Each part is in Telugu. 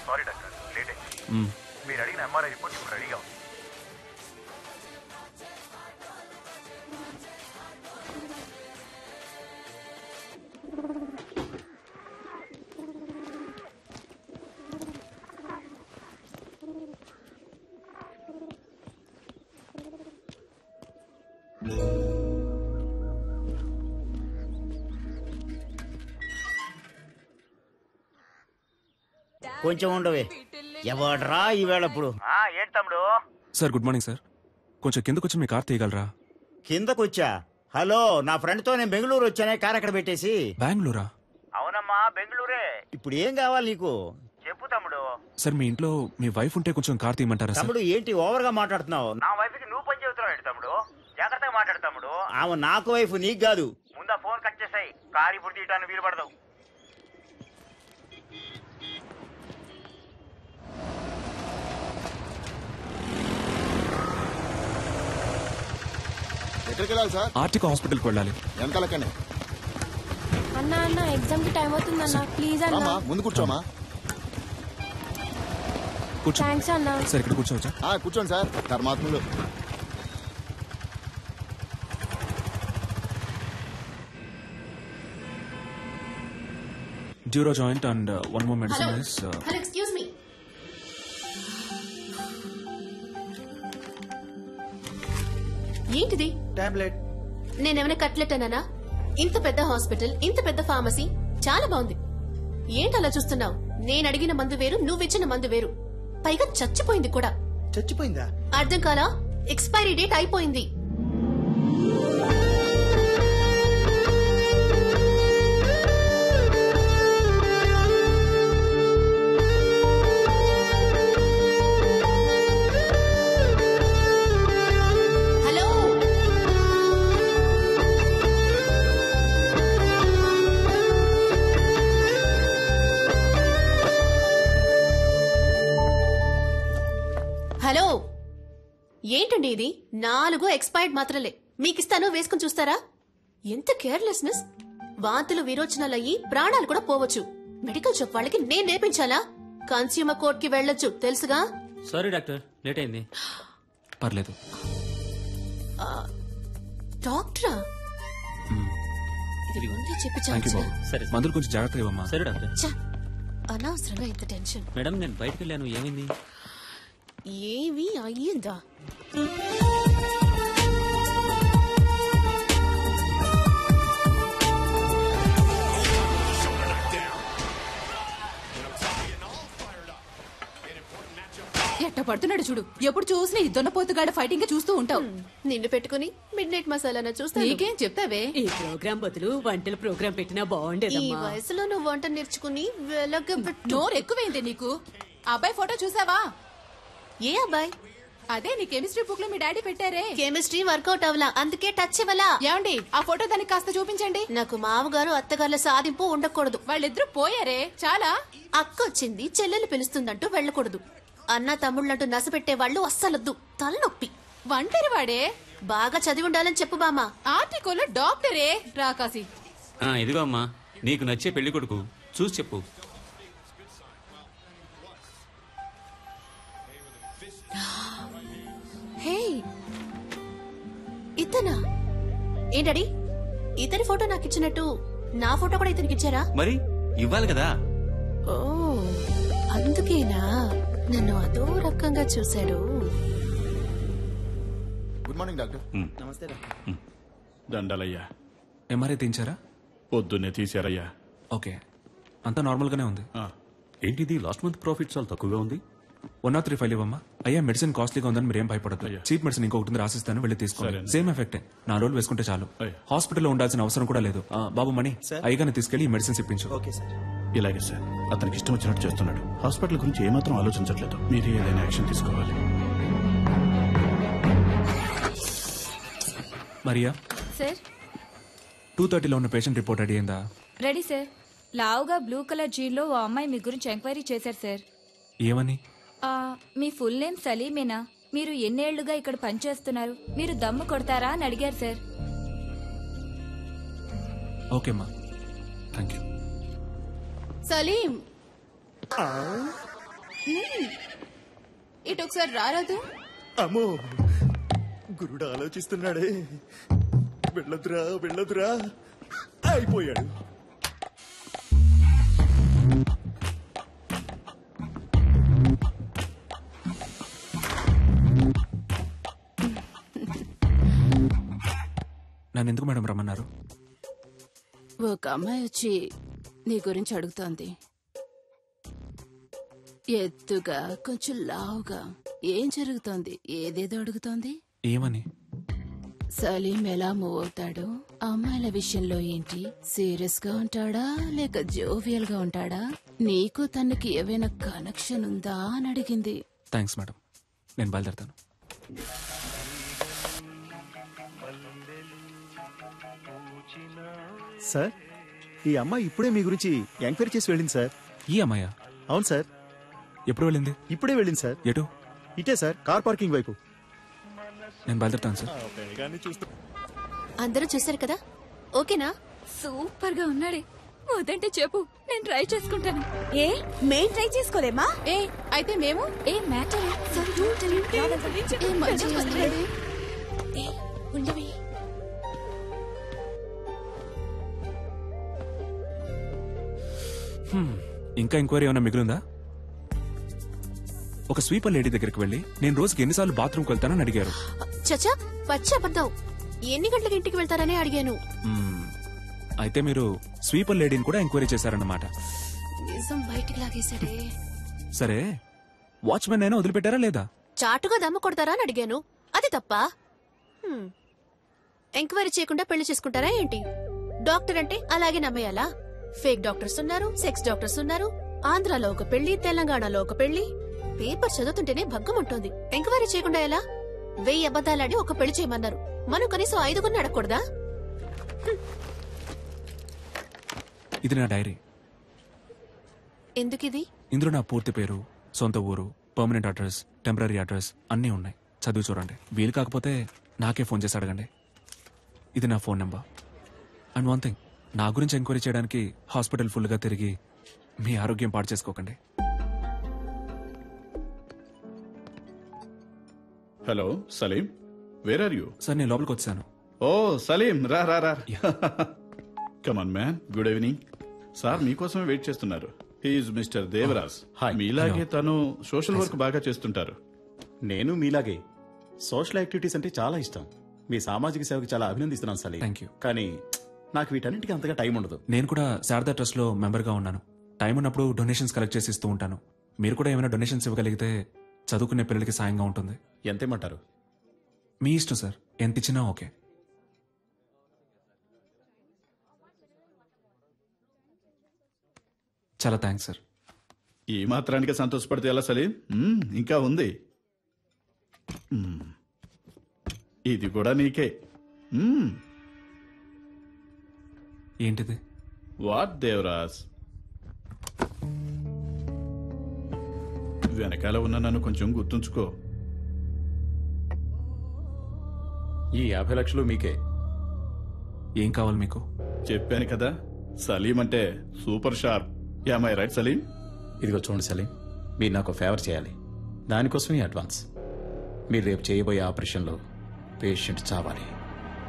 సారీ డాక్టర్, లేట్ అయింది. మీరు అడిగిన ఎంఆర్ఐ రిపోర్ట్ ఇప్పుడు రెడీగా ఉంది. కొంచెం ఉండవే. ఎవడ్రా ఈవేళప్పుడు? ఏంటి తమ్ముడు? Sir good morning sir. కొంచెం కిందకొచ్చి మీ కార్ తీయగలరా? కిందకొచ్చా? హలో, నా ఫ్రెండ్ తో నేను బెంగళూరు వచ్చానే, కార్ అక్కడ పెట్టేసి. బెంగళూరా? అవునమ్మా, బెంగళూరే. ఇప్పుడు ఏం కావాలి నీకు? చెప్పు తమ్ముడు. సార్ మీ ఇంట్లో మీ వైఫ్ ఉంటే కొంచెం కార్ తీయమంటారా? తమ్ముడు ఏంటి ఓవర్ గా మాట్లాడుతున్నావు? నా వైఫ్ కి నువ్వు పని చెబుతున్నావు తమ్ముడు. జాగ్రత్తగా మాట్లాడు తమ్ముడు. ఆమె నాకు వైఫ్, నీకు కాదు. ముందా ఫోన్ కట్ చేసాయి. కారు ఇప్పుడు తీయటానికి వీలు పడదు. ఎక్కడికి వెళ్ళాలి సార్? ఆర్టికా హాస్పిటల్కి వెళ్ళాలి. వెనకాలకండి. అన్నా అన్న ఎగ్జామ్ కి టైం అవుతుంది అన్న, ప్లీజ్ అన్న. ముందు కూర్చోమా. కూర్చో. థ్యాంక్స్ అన్న. సార్ ఇక్కడ కూర్చోవచ్చా? కూర్చోండి సార్. ధర్మాత్ములు. డ్యూరో joint and one more medicine is. Hello, excuse me. ఏంటిది? టాబ్లెట్. నేనేమైనా కట్లెట్ అన్నానా? ఇంత పెద్ద హాస్పిటల్, ఇంత పెద్ద ఫార్మసీ, చాలా బాగుంది. ఏంటి అలా చూస్తున్నావు? నేను అడిగిన మందు వేరు, నువ్విచ్చిన మందు వేరు. పైగా చచ్చిపోయింది కూడా. చచ్చిపోయిందా? అర్థం కాలా? ఎక్స్పైరీ డేట్ అయిపోయింది. హలో, ఏంటండి ఇది? 4 ఎక్స్పైర్డ్ మాత్రలే మీకిస్తాను, వేసుకుని చూస్తారా? ఎంత కేర్లెస్నెస్! వాంతులు విరోచనాలయ్యి ప్రాణాలు కూడా పోవచ్చు. మెడికల్ షాప్ వాళ్ళకి నేను నేర్పించాలా? కన్స్యూమర్ కోర్ట్ కి వెళ్ళొచ్చు, తెలుసుగా? సారీ డాక్టర్, లేట్ అయింది. పర్లేదు. డాక్టరా? ఇది ముందే చెప్పి సరే, మందులు కొంచెం జాగ్రత్తగా ఇవ్వమ్మా. సరే డాక్టర్. అనవసరంగా ఇంత టెన్షన్. మేడం, నేను బయటకు వెళ్ళాను, ఏమైంది? ఏవి అయ్యిందా? ఎట్ట పడుతున్నాడు చూడు. ఎప్పుడు చూసినా ఈ దొన్నపోతుగాడ ఫైటింగ్ చూస్తూ ఉంటావు. నిన్ను పెట్టుకుని మిడ్ నైట్ మసాలా చూస్తా. నీకేం చెప్తావే? ఈ ప్రోగ్రాం బదులు వంటల ప్రోగ్రాం పెట్టినా ఈ బాగుండేదమ్మా. వయసులో నువ్వు వంట నేర్చుకుని నోరు ఎక్కువైంది నీకు. అబ్బాయి ఫోటో చూసావా? ఏ అబ్బాయి? అదే నీ కెమిస్ట్రీ బుక్ లో మీ డాడీ పెట్టారే. కెమిస్ట్రీ వర్కౌట్ అవలా, అందుకే టచ్ ఇవ్వలా. ఏమండి, ఆ ఫోటో దానికి కాస్త చూపించండి. నాకు మామగారు అత్తగారుల సాధింపు ఉండకూడదు. వాళ్ళిద్దరూ పోయారే, చాలా. అక్క వచ్చింది, చెల్లెలు పిలుస్తుందంటూ వెళ్ళకూడదు. అన్న తమ్ముళ్ళంటూ నసపెట్టే వాళ్ళు అస్సలొద్దు, తలనొప్పి. వంటరి వాడే. బాగా చదివి ఉండాలని చెప్పు బామా. ఆర్టికోలో డాక్టరే రాకాసి. ఇదిగో అమ్మా, నీకు నచ్చే పెళ్లి కొడుకు, చూసి చెప్పు. హే, ఇతనా? ఏంటడి, ఇతని ఫోటో నాకు ఇచ్చినట్టు నా ఫోటో కూడా ఇతనికి ఇచ్చారా? మరి ఇవ్వాలి కదా. ఓ, అందుకేనా నన్ను అదో రకంగా చూశాడు. Good morning doctor. నమస్తే డాక్టర్. దండలయ్యా. ఎంఆర్ఐ తీయించారా? పొద్దున్నే తీశారయ్యా. ఓకే, అంతా నార్మల్ గానే ఉంది. ఏంటిది లాస్ట్ మంత్ ప్రాఫిట్ చాలా తక్కువగా ఉంది. 103 ఫైల్ ఇవ్వమ్మా. అయ్యా, మెడిసిన్ కాస్ట్లీగా ఉందని మీరేం భయపడదు. చీప్ మెడిసిన్ ఇంకొకటి రాసిస్తాను, వెళ్ళి తీసుకోండి. సేమ్ ఎఫెక్టే, 4 రోజులు వేసుకుంటే చాలు. హాస్పిటల్లో ఉండాల్సిన అవసరం కూడా లేదు. బాబు మణి, అయ్యగానే తీసుకెళ్లి ఈ మెడిసిన్స్ ఇప్పించు. Okay sir. ఇలాగే సార్, అతనికి ఇష్టం వచ్చినట్టు చేస్తున్నాడు. హాస్పిటల్ గురించి ఏమాత్రం ఆలోచించట్లేదు. మీరు ఏదైనా యాక్షన్ తీసుకోవాలి. మరియా సార్, 2:30లో ఉన్న పేషెంట్ రిపోర్ట్ రెడీ అయిందా? Ready sir. లావుగా బ్లూ కలర్ జీన్లో ఓ అమ్మాయి మీ గురించి ఎంక్వైరీ చేశారు సార్. ఏమని? మీ ఫుల్ నేమ్ సలీమేనా? మీరు ఎన్నేళ్లుగా ఇక్కడ పనిచేస్తున్నారు? మీరు దమ్ము కొడతారా అని అడిగారు సార్. ఓకేమ్మా, థ్యాంక్ యూ. సలీం, ఇటు ఒకసారి రారాదు. అమ్మో గురుడు ఆలోచిస్తున్నాడే. వెళ్ళొద్దురా వెళ్ళొద్దురా అయిపోయాడు. నన్ను ఎందుకు మేడం రమ్మన్నారు? ఒక అమ్మాయి వచ్చి నీ గురించి అడుగుతోంది. ఎత్తుగా కొంచెం లావుగా. ఏం జరుగుతోంది? ఏదేదో అడుగుతోంది. ఏమని? సలీం ఎలా మూవ్ అవుతాడు, అమ్మాయిల విషయంలో ఏంటి, సీరియస్ గా ఉంటాడా లేక జోవియల్ గా ఉంటాడా, నీకు తనకి ఏవైనా కనెక్షన్ ఉందా అని అడిగింది. థ్యాంక్స్ మేడం, నేను బయలుదేరుతాను. సార్ ఈ అమ్మాయి ఇప్పుడే మీ గురించి ఎంక్వైరీ చేసి వెళ్ళింది సార్. ఈ అమ్మాయా? అవును సార్. ఎప్పుడు వెళ్ళింది? ఇప్పుడే వెళ్ళింది సార్. ఎటు? ఇటే సార్, కార్ పార్కింగ్ వైపు. నేను బయలుదేరుతాను సార్. అందరూ చూశారు కదా, ఓకేనా? సూపర్ గా ఉన్నాడే. వద్దంటే చెప్పు, నేను ట్రై చేసుకుంటాను. ఏ మేం ట్రై చేసుకోలేమా? ఏ అయితే మేము ఏ మ్యాటర్ ఉండవి. ఇంకా ఎంక్వైరీ ఏమైనా మిగిలిందా? ఒక స్వీపర్ లేడీ దగ్గరికి వెళ్ళి నేను రోజుకి ఎన్నిసార్లు బాత్రూమ్కి వెళ్తానని అడిగారు. చచ్చా పచ్చి అబద్ధం. ఎన్ని గంటలకు ఇంటికి వెళ్తారనే అడిగాను. అయితే మీరు స్వీపర్ లేడీని కూడా ఎంక్వైరీ చేశారన్నమాట. నిజం బయటికి లాగేశాడే. సరే, వాచ్మెన్ అయినా వదిలిపెట్టారా లేదా? చాటుగా దమ్ము కొడతారా అని అడిగాను. అది తప్ప? ఎంక్వైరీ చేయకుండా పెళ్లి చేసుకుంటారా ఏంటి? డాక్టర్ అంటే అలాగే నమ్మేయాలా? ఫేక్ డాక్టర్స్ ఉన్నారు, సెక్స్ డాక్టర్స్ ఉన్నారు. ఆంధ్రాలో ఒక పెళ్లి, తెలంగాణలో ఒక పెళ్లి. పేపర్ చదువుతుంటేనే భగ్గం ఉంటుంది. ఎంక్వైరీ చేయకుండా ఎలా? 1000 అబద్దాలాడి ఒక పెళ్లి చేయమన్నారు. మనం కనీసం 5 అడగకూడదా? ఇది నా డైరీ. ఎందుకిది? ఇందులో నా పూర్తి పేరు, సొంత ఊరు, పర్మనెంట్ అడ్రస్, టెంపరీ అడ్రస్ అన్నీ ఉన్నాయి. చదివి చూడండి. వీలు కాకపోతే నాకే ఫోన్ చేసి అడగండి. ఇది నా phone number. And one thing, నా గురించి ఎంక్వైరీ చేయడానికి హాస్పిటల్ ఫుల్గా తిరిగి మీ ఆరోగ్యం పాడు చేసుకోకండి. Hello Salim, where are you? Sir, నేను లోపలికి వచ్చాను. ఓ సలీం, రా రా రా. Come on man, good evening. Sir మీకోసమే వెయిట్ చేస్తున్నారు. He is mister Devaraj. మీలాగే తను సోషల్ వర్క్ బాగా చేస్తుంటారు. నేను మీలాగే సోషల్ యాక్టివిటీస్ అంటే చాలా ఇష్టం. మీ సామాజిక సేవకి చాలా అభినందిస్తున్నాను సలీం. Thank you. కానీ నాకు వీటన్నిటికీ అంతగా టైం ఉండదు. నేను కూడా శారదా ట్రస్ట్ లో మెంబర్ గా ఉన్నాను. టైం ఉన్నప్పుడు డొనేషన్స్ కలెక్ట్ చేసి ఇస్తూ ఉంటాను. మీరు కూడా ఏమైనా డొనేషన్స్ ఇవ్వగలిగితే చదువుకునే పిల్లలకి సాయంగా ఉంటుంది. ఎంతేమంటారు? మీ ఇష్టం సార్, ఎంత ఇచ్చినా ఓకే. చాలా థ్యాంక్స్ సార్. ఈ మాత్రానికి సంతోషపడితే ఎలా సలీం? ఇంకా ఉంది. ఇది కూడా నీకే. ఏంటిది? వాట్ దేవరాజ్? వెనకాల ఉన్న నన్ను కొంచెం గుర్తుంచుకో. ఈ 50 లక్షలు మీకే. ఏం కావాలి మీకు? చెప్పాను కదా, సలీం అంటే super sharp. Am I right Salim? ఇదిగో చూడండి సలీం, మీరు నాకు ఫేవర్ చేయాలి. దానికోసమే అడ్వాన్స్. మీరు రేపు చేయబోయే ఆపరేషన్లో పేషెంట్ చావాలి.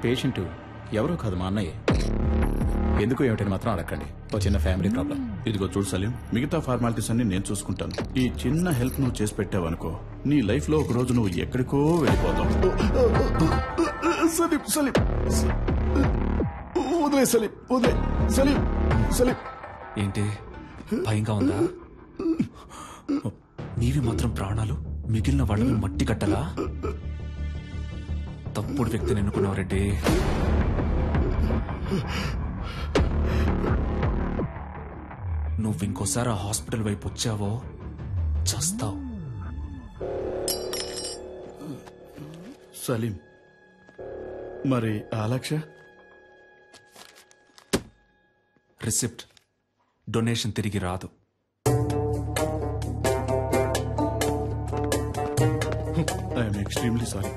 పేషెంట్ ఎవరో కాదు, మా అన్నయ్య. ఎందుకు ఏమిటని మాత్రం అడగండి. ఓ చిన్న ఫ్యామిలీ ప్రాబ్లం. ఇదిగో చూడు సలీం, మిగతా ఫార్మాలిటీస్ అన్ని నేను చూసుకుంటాను. ఈ చిన్న హెల్ప్ నువ్వు చేసి పెట్టావనుకో, నీ లైఫ్ లో ఒక రోజు నువ్వు ఎక్కడికో వెళ్ళిపోతావు. సలీం సలీం వదిలే సలీం, వదిలే సలీం. సలీం ఏంటి భయంగా ఉందా? నీవి మాత్రం ప్రాణాలు, మిగిలిన వాళ్ళని మట్టి కట్టలా? తప్పుడు వ్యక్తిని ఎన్నుకున్నావు రెడ్డి. నువ్వు ఇంకోసారి ఆ హాస్పిటల్ వైపు వచ్చావో చస్తావు. సలీం, మరి ఆ లక్ష? రిసిప్ట్. డొనేషన్ తిరిగి రాదు. I'm extremely sorry.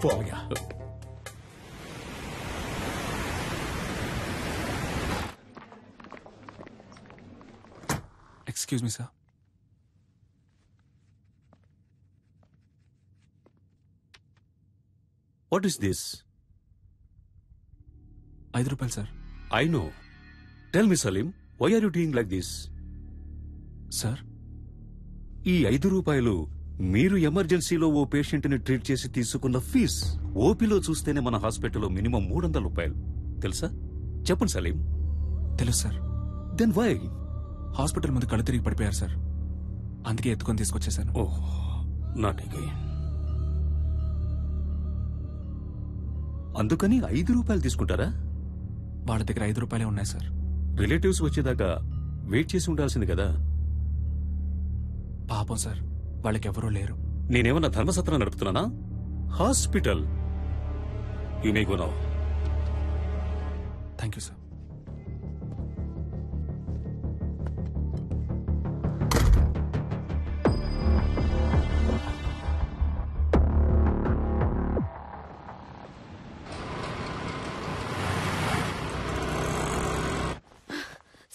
Excuse me sir. What is this? 5 రూపాయలు sir. I know. Tell me Salim, why are you doing like this? Sir, ఈ 5 రూపాయలు మీరు ఎమర్జెన్సీలో ఓ పేషెంట్ని ట్రీట్ చేసి తీసుకున్న ఫీజ్. ఓపీలో చూస్తేనే మన హాస్పిటల్లో మినిమం 300 రూపాయలు. తెలుసా? చెప్పండి సలీం. తెలుసు సార్. Then why? హాస్పిటల్ ముందు కళ్ళు తిరిగి పడిపోయారు సార్, అందుకే ఎత్తుకొని తీసుకొచ్చేసాను. ఓహ్, నాట్ అగైన్. అందుకని 5 రూపాయలు తీసుకుంటారా? వాళ్ళ దగ్గర 5 రూపాయలే ఉన్నాయి సార్. రిలేటివ్స్ వచ్చేదాకా వెయిట్ చేసి ఉండాల్సింది కదా. పాపం సార్, వాళ్ళకెవరూ లేరు. నేనేమన్నా ధర్మసత్రం నడుపుతున్నానా? Hospital. You may go now. Thank you sir.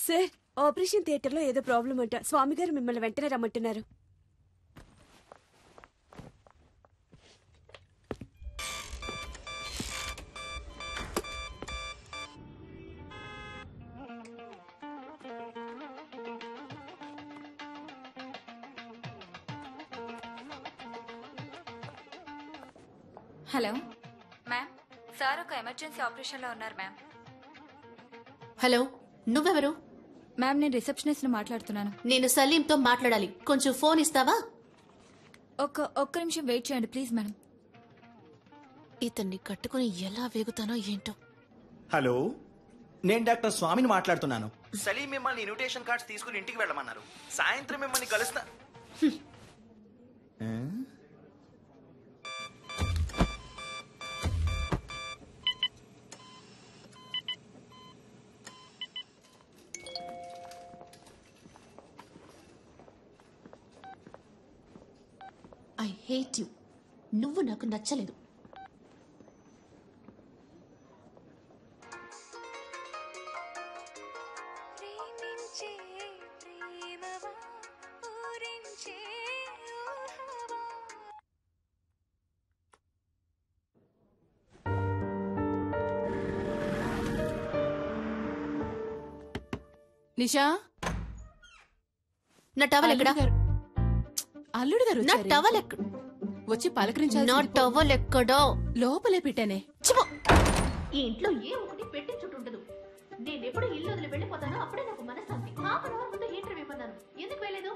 Sir, operation theatre లో ఏదో ప్రాబ్లం అంట. స్వామి గారు మిమ్మల్ని వెంటనే రమ్మంటున్నారు. హలో మ్యామ్, సార్ ఒక ఎమర్జెన్సీ ఆపరేషన్లో ఉన్నారు మ్యామ్. హలో, నువ్వెవరు? మ్యామ్, నేను రిసెప్షనిస్ట్ మాట్లాడుతున్నాను. నేను సలీంతో మాట్లాడాలి. కొంచెం ఫోన్ ఇస్తావా? ఒక్క నిమిషం వెయిట్ చేయండి ప్లీజ్ మేడం. ఇతన్ని కట్టుకుని ఎలా వేగుతానో ఏంటో. హలో, నేను డాక్టర్ స్వామిని మాట్లాడుతున్నాను. సలీం మిమ్మల్ని ఇన్విటేషన్ కార్డ్స్ తీసుకుని ఇంటికి వెళ్ళమన్నారు. సాయంత్రం మిమ్మల్ని కలుస్తా. I hate you. నువ్వు నాకు నచ్చలేదు. నిషా, నా టవల్ ఎక్కడా? అల్లుడు గారు నా టవల్ ఎక్కడ? వచ్చి పలకరించాలి. నా టవల్ ఎక్కడో? లోపలే పెట్టానే. ఈ ఇంట్లో ఏ ఒకటి పెట్టి చుట్టుండదు. నేను ఎప్పుడు ఇల్లు వదిలి వెళ్ళిపోతానో అప్పుడే నాకు మనశ్శాంతి. హాఫ్ అన్ అవర్ ముందు హీటర్ వేయమన్నాను. ఎందుకు వేయలేదు?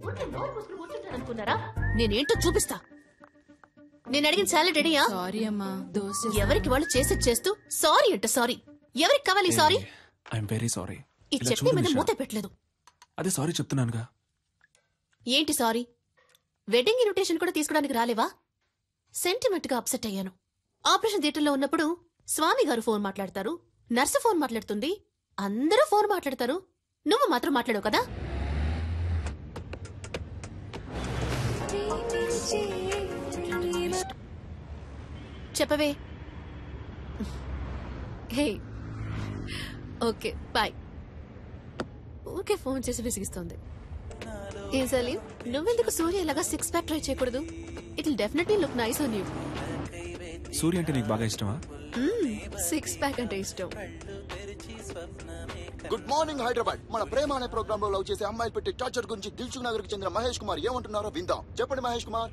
ఊరికే నోరు పూసుకుని కూర్చుంటాను అనుకున్నారా? నేనేంటో చూపిస్తా. నేను అడిగిన సాలరీ రెడీయా? సారీ అమ్మా, దోశ. ఎవరికి వాళ్ళు చేసి చేస్తూ సారీ అంట. సారీ ఎవరికి కావాలి? సారీ. I'm very sorry. ఈ చట్నీ మీద మూత పెట్టలేదు. అదే సారీ చెప్తున్నానుగా. ఏంటి సారీ? వెడ్డింగ్ ఇన్విటేషన్ కూడా తీసుకోవడానికి రాలేవా? సెంటిమెంట్ గా అప్సెట్ అయ్యాను. ఆపరేషన్ థియేటర్లో ఉన్నప్పుడు స్వామి గారు ఫోన్ మాట్లాడతారు, నర్సు ఫోన్ మాట్లాడుతుంది, అందరూ ఫోన్ మాట్లాడతారు. నువ్వు మాత్రం మాట్లాడవు కదా. చెప్పవే. Hey, okay bye. Okay, phone చేసి విసిగిస్తోంది. ఏం సలీం, నువ్వెందుకు సూర్య ఇలాగా 6 ప్యాక్ ట్రై చేయకూడదు? It will definitely look nice on you. Surya అంటే నీకు బాగా ఇష్టమా? 6 ప్యాక్ అంటే ఇష్టం. Good morning Hyderabad. మన ప్రేమ అనే ప్రోగ్రామ్ లో లవ్ చేసే అమ్మాయిలు పెట్టి టార్చర్ గురించి దిల్సుఖ్ నగర్ కి చెందిన మహేష్ కుమార్ ఏమంటున్నారో విందాం. చెప్పండి మహేష్ కుమార్.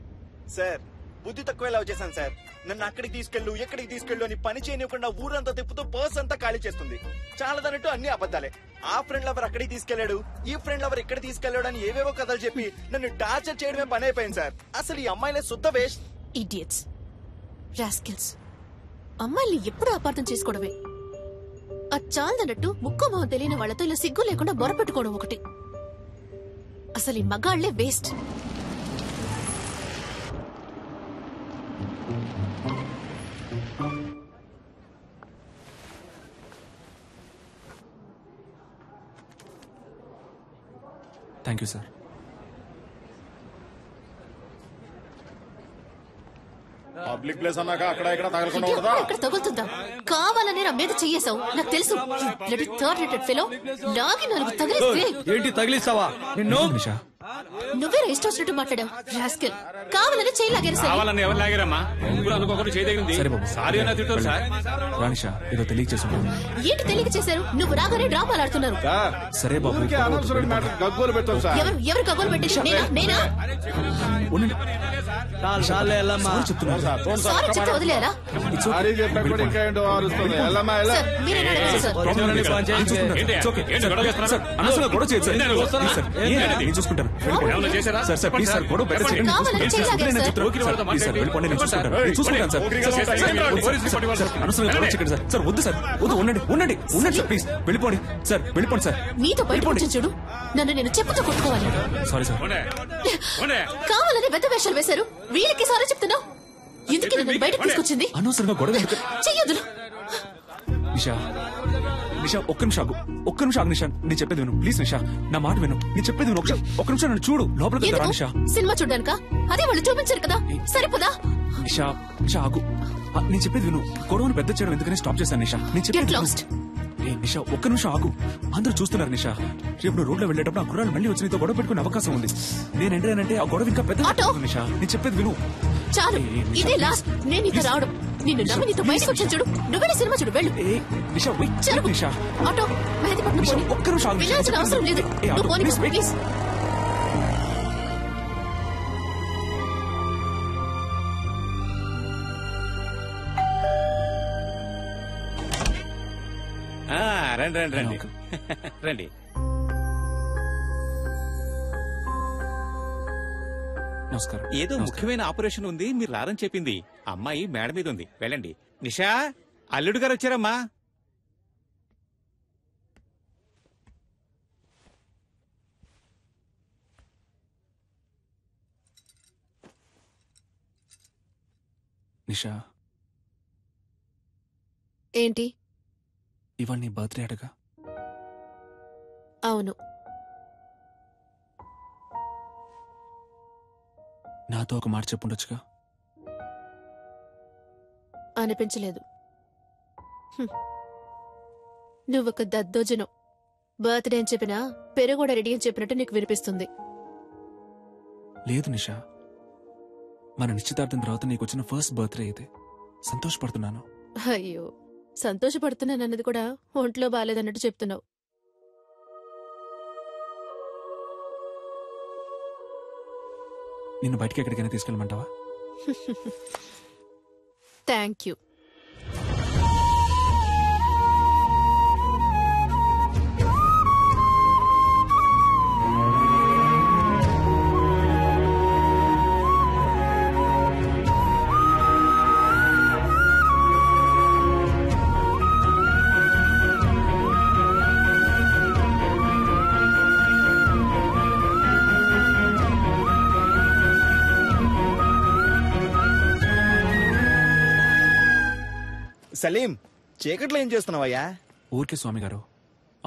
సార్, బుద్ధి తక్కువ లవ్ చేశాను సార్. నన్ను అక్కడికి తీసుకెళ్ళు, ఎక్కడికి తీసుకెళ్ళు అని పని చేయనివ్వకుండా ఊరంతా తిప్పుతూ పర్స్ అంతా ఖాళీ చేస్తుంది. చాలదన్నట్టు అన్ని అబద్ధాలే. ఆ ఫ్రెండ్ లవర్ అక్కడికి తీసుకెళ్లాడు, ఈ ఫ్రెండ్ లవర్ ఇక్కడ తీసుకెళ్లాడు అని ఏవేవో కథలు చెప్పి నన్ను టార్చర్ చేయడమే పని అయిపోయింది సార్. అసలు ఈ అమ్మాయిలే శుద్ధ వేస్ట్. Idiots, rascals. అమ్మాయిల్ని ఎప్పుడు అపార్థం చేసుకోవడమే. చాలదన్నట్టు ముక్కు మొహం తెలియని వాళ్లతో ఇలా సిగ్గు లేకుండా బొరపెట్టుకోవడం ఒకటి. అసలు ఈ మగాళ్లే waste. Thank you sir. Public place అన్నాక అక్కడ ఇక్కడ తగలకుండా ఉండదా? ఇక్కడ తగులుతుందా? కావాలనే నా మీద చెయ్యేశావు, నాకు తెలుసు. థర్డ్ రేటెడ్ ఫెలో లాగి 4 తగిలిస్తే ఏంటి తగిలిస్తావా? నిషా, నువ్వే ఇష్టం వచ్చినట్టు మాట్లాడావు రాస్కల్. కావాలని చేయి లాగారు సార్. కావాలని ఎవరు లాగారమ్మా? ముగ్గురు అనుకోకుండా చేయదగింది. సరే బాబు, సారీ అన్న తిట్టారు సార్. రానిషా ఏదో తెలియచేసుకున్నాను. ఏంటి తెలియక చేశారు? నువ్వు రాగానే డ్రామాలు ఆడుతున్నారు. సరే బాబు, గగ్గోలు పెట్టాం సార్. ఎవరు కగోలు పెట్టేది? నేనా? సారీ చెప్తే వదిలేరా? సారీ చెప్పా కూడా ఇంకా ఏంటో అరుస్తుంది. వెళ్ళమ్మా, వెళ్ళు. సార్, మీరేనా అడగాలి సార్? మీతో బయట కూర్చొని చూడు. నన్ను నేను చెప్పుతో కొట్టుకోవాలి. కావాలని పెద్ద వేషాలు వేశారు. వీళ్ళకి సారీ చెప్తున్నావు. ఎందుకు నన్ను బయటకు తీసుకొచ్చింది? అనవసరంగా గొడవ చెయ్యొద్దు. నిషా, నిషా ఒక్క నిమిషం ఆగు, ఒక్క నిమిషం ఆగు నిషా. నేను చెప్పేది విను ప్లీజ్. నిషా నా మాట విను, నేను చెప్పేది విను. ఒక్క నిమిషం నన్ను చూడు. లోపలికి రా నిషా. సినిమా చూడ్డానికా? అదే వాళ్ళు చూపించారు కదా, సరిపోదా? నిషా, నిషా ఆగు, నేను చెప్పేది విను. గొడవను పెద్ద చేయడం ఎందుకని స్టాప్ చేశాను నిషా. నేను చెప్పేది నిషా ఒక్క నిమిషం ఆగు. అందరూ చూస్తున్నారు నిషా. రేపు నువ్వు రోడ్లో వెళ్ళేటప్పుడు ఆ కుర్రాళ్ళు మళ్ళీ వచ్చి నీతో గొడవ పెట్టుకునే అవకాశం ఉంది. నేను ఎంటేనంటే ఆ గొడవ ఇంకా పెద్ద నిషా. నేను చెప్పేది విను. చాలు, ఇదే లాస్ట్. నేను నీతో రావడం. నిన్ను నమ్మి నీతో బయటకు వచ్చాను చూడు. నువ్వే సినిమా చూడు. వెళ్ళు. నిషా నిషా ఆటో మెహదీపట్నం పోనీ. ఒక్క నిమిషం ఆగు. వెళ్ళాల్సిన అవసరం లేదు. నువ్వు పోనీ ప్లీజ్. రండి రండి రండి రండి. నమస్కారం. ఏదో ముఖ్యమైన ఆపరేషన్ ఉంది, మీరు రారని చెప్పింది. అమ్మాయి మేడ మీద ఉంది, వెళ్ళండి. నిషా, అల్లుడు గారు వచ్చారమ్మా. నిషా, ఏంటి? ఇవాళ నీ బర్త్డే అడగా? అవును. నాతో ఒక మాట చెప్పుండొచ్చుగా. అనిపించలేదు. నువ్వొక దద్దోజనం. బర్త్డే అని చెప్పినా పెరుగు కూడా రెడీ అని చెప్పినట్టు నీకు వినిపిస్తుంది. లేదు నిషా, మన నిశ్చితార్థం తర్వాత నీకు వచ్చిన ఫస్ట్ బర్త్డే ఇది. సంతోషపడుతున్నాను. అయ్యో, సంతోషపడుతున్నానన్నది కూడా ఒంట్లో బాలేదన్నట్టు చెప్తున్నావు. నిన్ను బయటికి ఎక్కడికైనా తీసుకెళ్ళమంటావా? Thank you. సలీం, చీకట్లో ఏం చేస్తున్నావయ్యా? ఊరికే స్వామి గారు,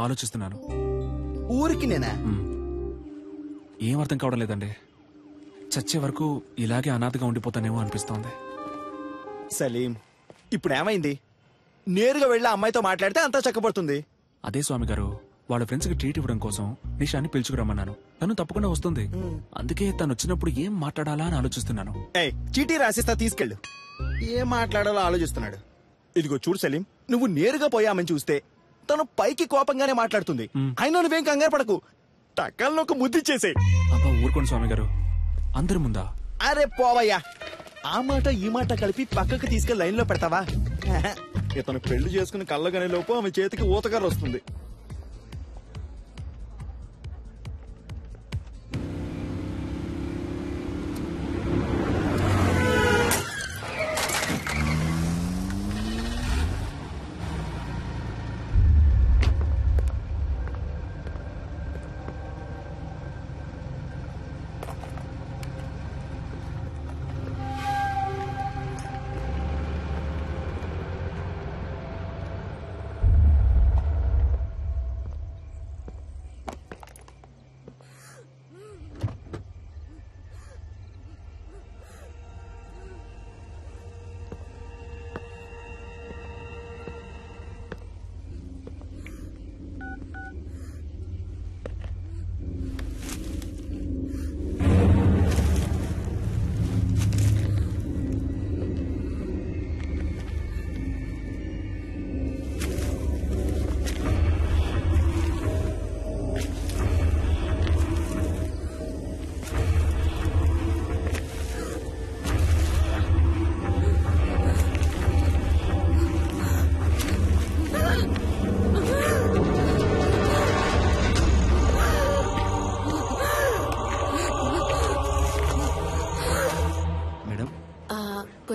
ఆలోచిస్తున్నాను. ఊరికి నేనా? ఏం అర్థం కావడం లేదండి. చచ్చే వరకు ఇలాగే అనాథగా ఉండిపోతానేమో అనిపిస్తోంది. సలీం, ఇప్పుడు ఏమైంది? నేరుగా వెళ్ళి అమ్మాయితో మాట్లాడితే అంతా చక్కబడుతుంది. అదే స్వామి గారు, వాళ్ళ ఫ్రెండ్స్ కి ట్రీట్ ఇవ్వడం కోసం నిషాని పిలుచుకురమ్మన్నాను. తను తప్పకుండా వస్తుంది. అందుకే తను వచ్చినప్పుడు ఏం మాట్లాడాలా అని ఆలోచిస్తున్నాను. చీటీ రాసిస్తా, తీసుకెళ్ళు. ఏం మాట్లాడాలో ఆలోచిస్తున్నాడు. ఇదిగో చూడు సలీం, నువ్వు నేరుగా పోయామని చూస్తే తను పైకి కోపంగానే మాట్లాడుతుంది. అయినా నువ్వేం కంగారు పడకు, టక్కల్లో ఒక ముద్దిచ్చేసే. అబ్బా ఊరుకోండి స్వామి గారు, అందరి ముందా? అరే పోవయ్యా, ఆ మాట ఈ మాట కలిపి పక్కకు తీసుకెళ్లి లైన్ లో పెడతావా? ఇతను పెళ్లి చేసుకుని కళ్ళగానే లోపు ఆమె చేతికి ఊతగారు వస్తుంది.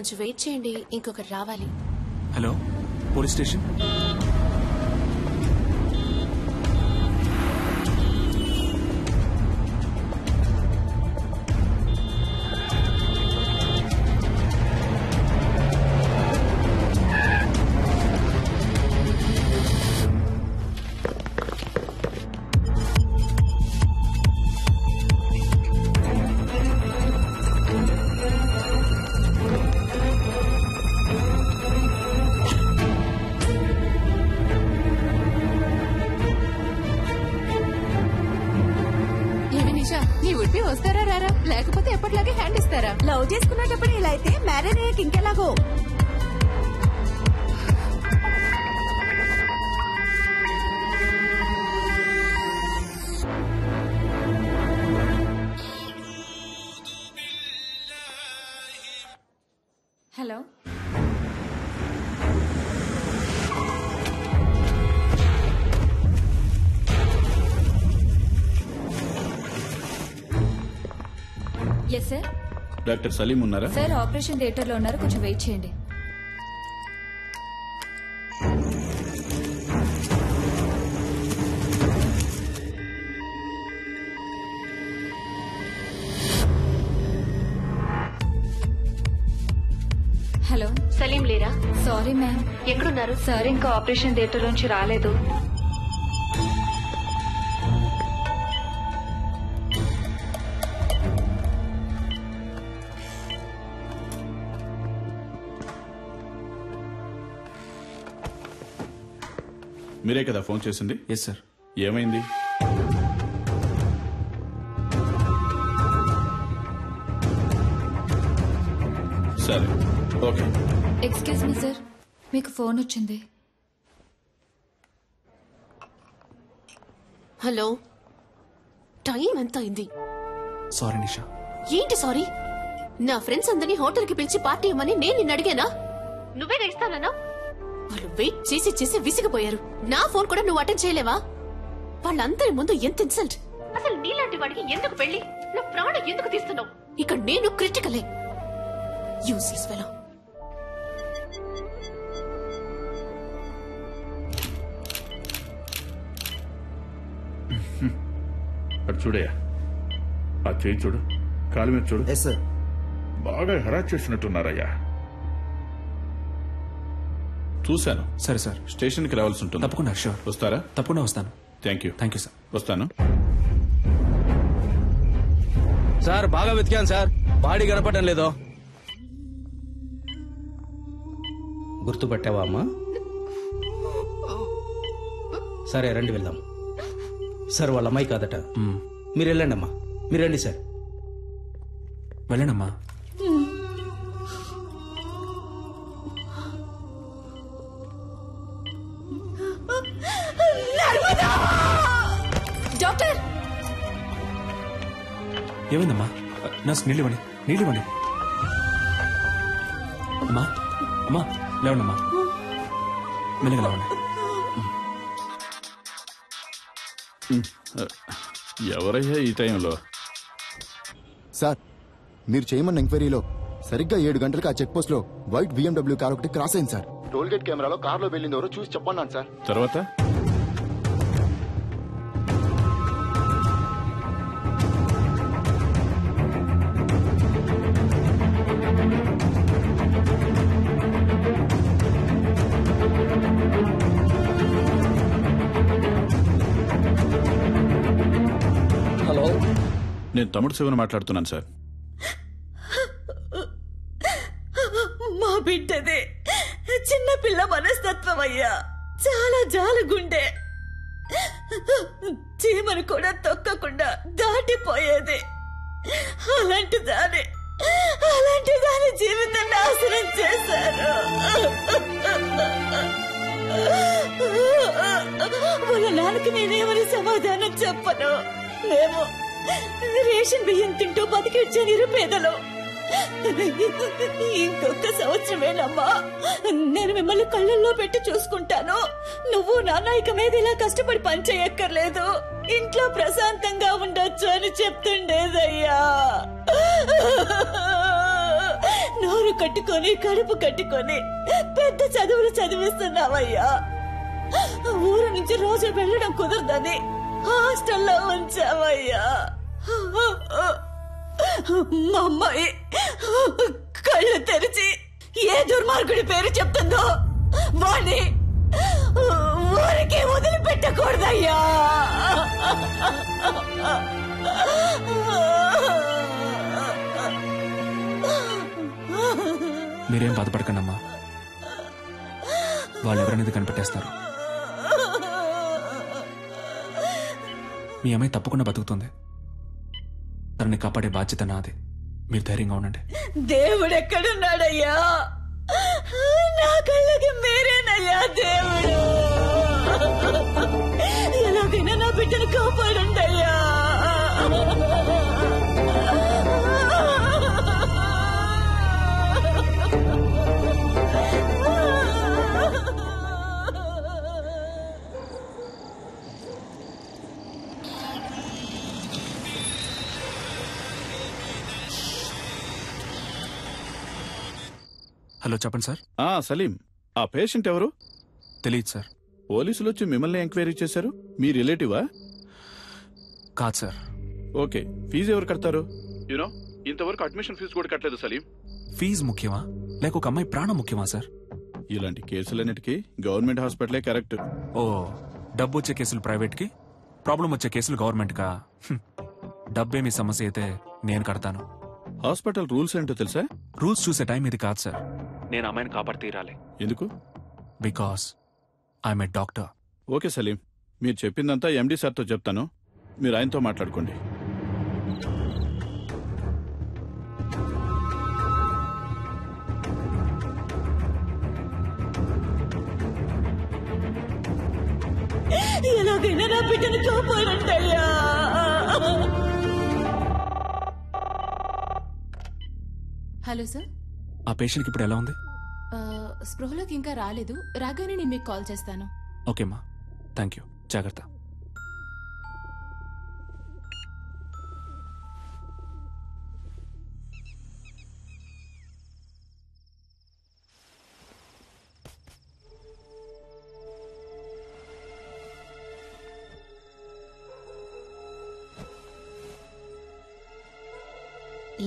కొంచెం వెయిట్ చేయండి, ఇంకొకరు రావాలి. Hello, police station. నీ ఉడిపి వస్తారా రారా, లేకపోతే ఎప్పటిలాగే హ్యాండ్ ఇస్తారా? లవ్ చేసుకునేటప్పుడు ఇలా అయితే మ్యారేజ్ అయ్యాక ఇంకెలాగో. Hello, yes sir. Doctor Salim ఉన్నారా? సార్ ఆపరేషన్ థియేటర్ లో ఉన్నారు, కొంచెం వెయిట్ చేయండి. హలో, సలీం లేరా? Sorry ma'am. ఎక్కడున్నారు? సార్ ఇంకా ఆపరేషన్ థియేటర్ నుంచి రాలేదు. మీరే కదా ఫోన్ చేసింది? Yes sir. ఏమైంది? సరే, ఓకే. ఎక్స్క్యూజ్ మీ సార్, మీకు ఫోన్ వచ్చింది. హలో, టైం ఎంత అయింది? సారీ నిషా. ఏంటి సారీ? నా ఫ్రెండ్స్ అందరినీ హోటల్ కి పిలిచి పార్టీ ఇవ్వమని నేను నిన్ను అడిగానా? నువ్వే ఇస్తానా? వాళ్ళు వెయిట్ చేసి చేసి విసిగిపోయారు. నా ఫోన్ కూడా నువ్వు అటెండ్ చేయలేవా? వాళ్ళందరి ముందు ఎంత ఇన్సల్ట్! అసలు నీలాంటి వాడికి ఎందుకు పెళ్లి? నా ప్రాణం ఎందుకు తీస్తున్నావు? ఇక్కడ నేను క్రిటికలే. Useless fellow. అటు చూడయ్యా, ఆ చేయి చూడు, కాలు మీద చూడు. Yes sir. బాగా హెరాస్ చేసినట్టున్నారయ్యా. చూశాను. సరే సార్, స్టేషన్కి రావాల్సి ఉంటుంది. తప్పకుండా. షూర్. వస్తారా? తప్పకుండా వస్తాను. Thank you. Thank you sir. వస్తాను సార్. బాగా వెతికాను సార్, బాడీ కనపడడం లేదో. గుర్తుపట్టావా అమ్మా? సరే రండి వెళ్దాం. సార్ వాళ్ళ అమ్మాయి కాదట. మీరు వెళ్ళండి అమ్మా, మీరు రండి సార్. వెళ్ళండమ్మా. డాక్టర్, ఏమైందమ్మా? నర్స్, నీళ్ళు ఇవ్వండి, నీళ్ళు ఇవ్వండి. అమ్మా, అమ్మా లేవండమ్మా, మెల్లగా లేవండి. ఎవరయ్యా ఈ టైంలో? సార్, మీరు చేయమన్న ఎంక్వైరీలో సరిగ్గా 7 గంటలకు ఆ చెక్ పోస్ట్ లో వైట్ BMW కార్ ఒకటి క్రాస్ అయింది సార్. టోల్ గేట్ కెమెరాలో కార్లో వెళ్ళింది ఎవరో చూసి చెప్పన్నాను సార్. తర్వాత హలో, నేను తమ్ముడు శివని మాట్లాడుతున్నాను సార్. మా బిడ్డదే చిన్న పిల్ల మనస్తత్వం అయ్యా, చాలా జాలగుండే. చీమను కూడా తొక్కకుండా దాటిపోయేది. అలాంటి దాని జీవితం నాశనం చేశారు. వాళ్ళ నాన్నకి నేనేమని సమాధానం చెప్పను. మేము రేషన్ బియ్యం తింటూ బతికిచ్చే నిరుపేదలు. ఇంకొక సంవత్సరమేనమ్మా, నేను మిమ్మల్ని కళ్ళల్లో పెట్టి చూసుకుంటాను. నువ్వు నాన్న ఇక మీద ఇలా కష్టపడి పని చేయక్కర్లేదు, ఇంట్లో ప్రశాంతంగా ఉండొచ్చు అని చెప్తుండేదయ్యా. నోరు కట్టుకొని కడుపు కట్టుకొని పెద్ద చదువులు చదివిస్తున్నావయ్యా. ఊరు నుంచి రోజు వెళ్ళడం కుదరదని హాస్టల్లో ఉంచావయ్యా. మా అమ్మాయి కళ్ళు తెరిచి ఏ దుర్మార్గుడి పేరు చెప్తుందో వాణ్ణి ఊరికి వదిలిపెట్టకూడదయ్యా. మీరేం బాధపడకండమ్మా, వాళ్ళు ఎవరనేది కనిపెట్టేస్తారు. మీ అమ్మాయి తప్పకుండా బతుకుతుంది. తనని కాపాడే బాధ్యత నాది. మీరు ధైర్యంగా ఉండండి. దేవుడెక్కడున్నాడయ్యా? నా కళ్ళకి మీరేనయ్యా దేవుడు. ఎలాగైనా నా బిడ్డను కాపాడండి అయ్యా. హలో, చెప్పండి సార్. సలీం, ఆ పేషెంట్ ఎవరు? తెలియదు సార్. పోలీసులు వచ్చి మిమ్మల్ని ఎంక్వైరీ చేశారు. మీ రిలేటివా? కాదు సార్. ఓకే, ఫీజు ఎవరు కడతారు? యూనో, ఇంతవరకు అడ్మిషన్ ఫీజు కూడా కట్టలేదు సలీం. ఫీజు ముఖ్యమా లేక ఒక అమ్మాయి ప్రాణం ముఖ్యమా సార్? ఇలాంటి కేసులన్నిటికీ గవర్నమెంట్ హాస్పిటలే కరెక్ట్. ఓ, డబ్బు వచ్చే కేసులు ప్రైవేట్ కి, ప్రాబ్లం వచ్చే కేసులు గవర్నమెంట్ కా? డబ్బేమి సమస్య అయితే నేను కడతాను. హాస్పిటల్ రూల్స్ ఏంటో తెలుసా? రూల్స్ చూసే టైం ఇది కాదు సార్. నేను అమ్మాయిని కాపాడి తీరాలి. ఎందుకు? Because I'm a doctor. Okay Salim, మీరు చెప్పిందంతా ఎండి సార్తో చెప్తాను. మీరు ఆయనతో మాట్లాడుకోండి. ఎలాగైనా నా బిడ్డను కాపాడండి అయ్యా. Hello sir. ఆ పేషెంట్కి ఇప్పుడు ఎలా ఉంది? స్పృహలోకి ఇంకా రాలేదు. రాగానే నేను మీకు కాల్ చేస్తాను. ఓకేమ్మా, థ్యాంక్ యూ. జాగ్రత్త.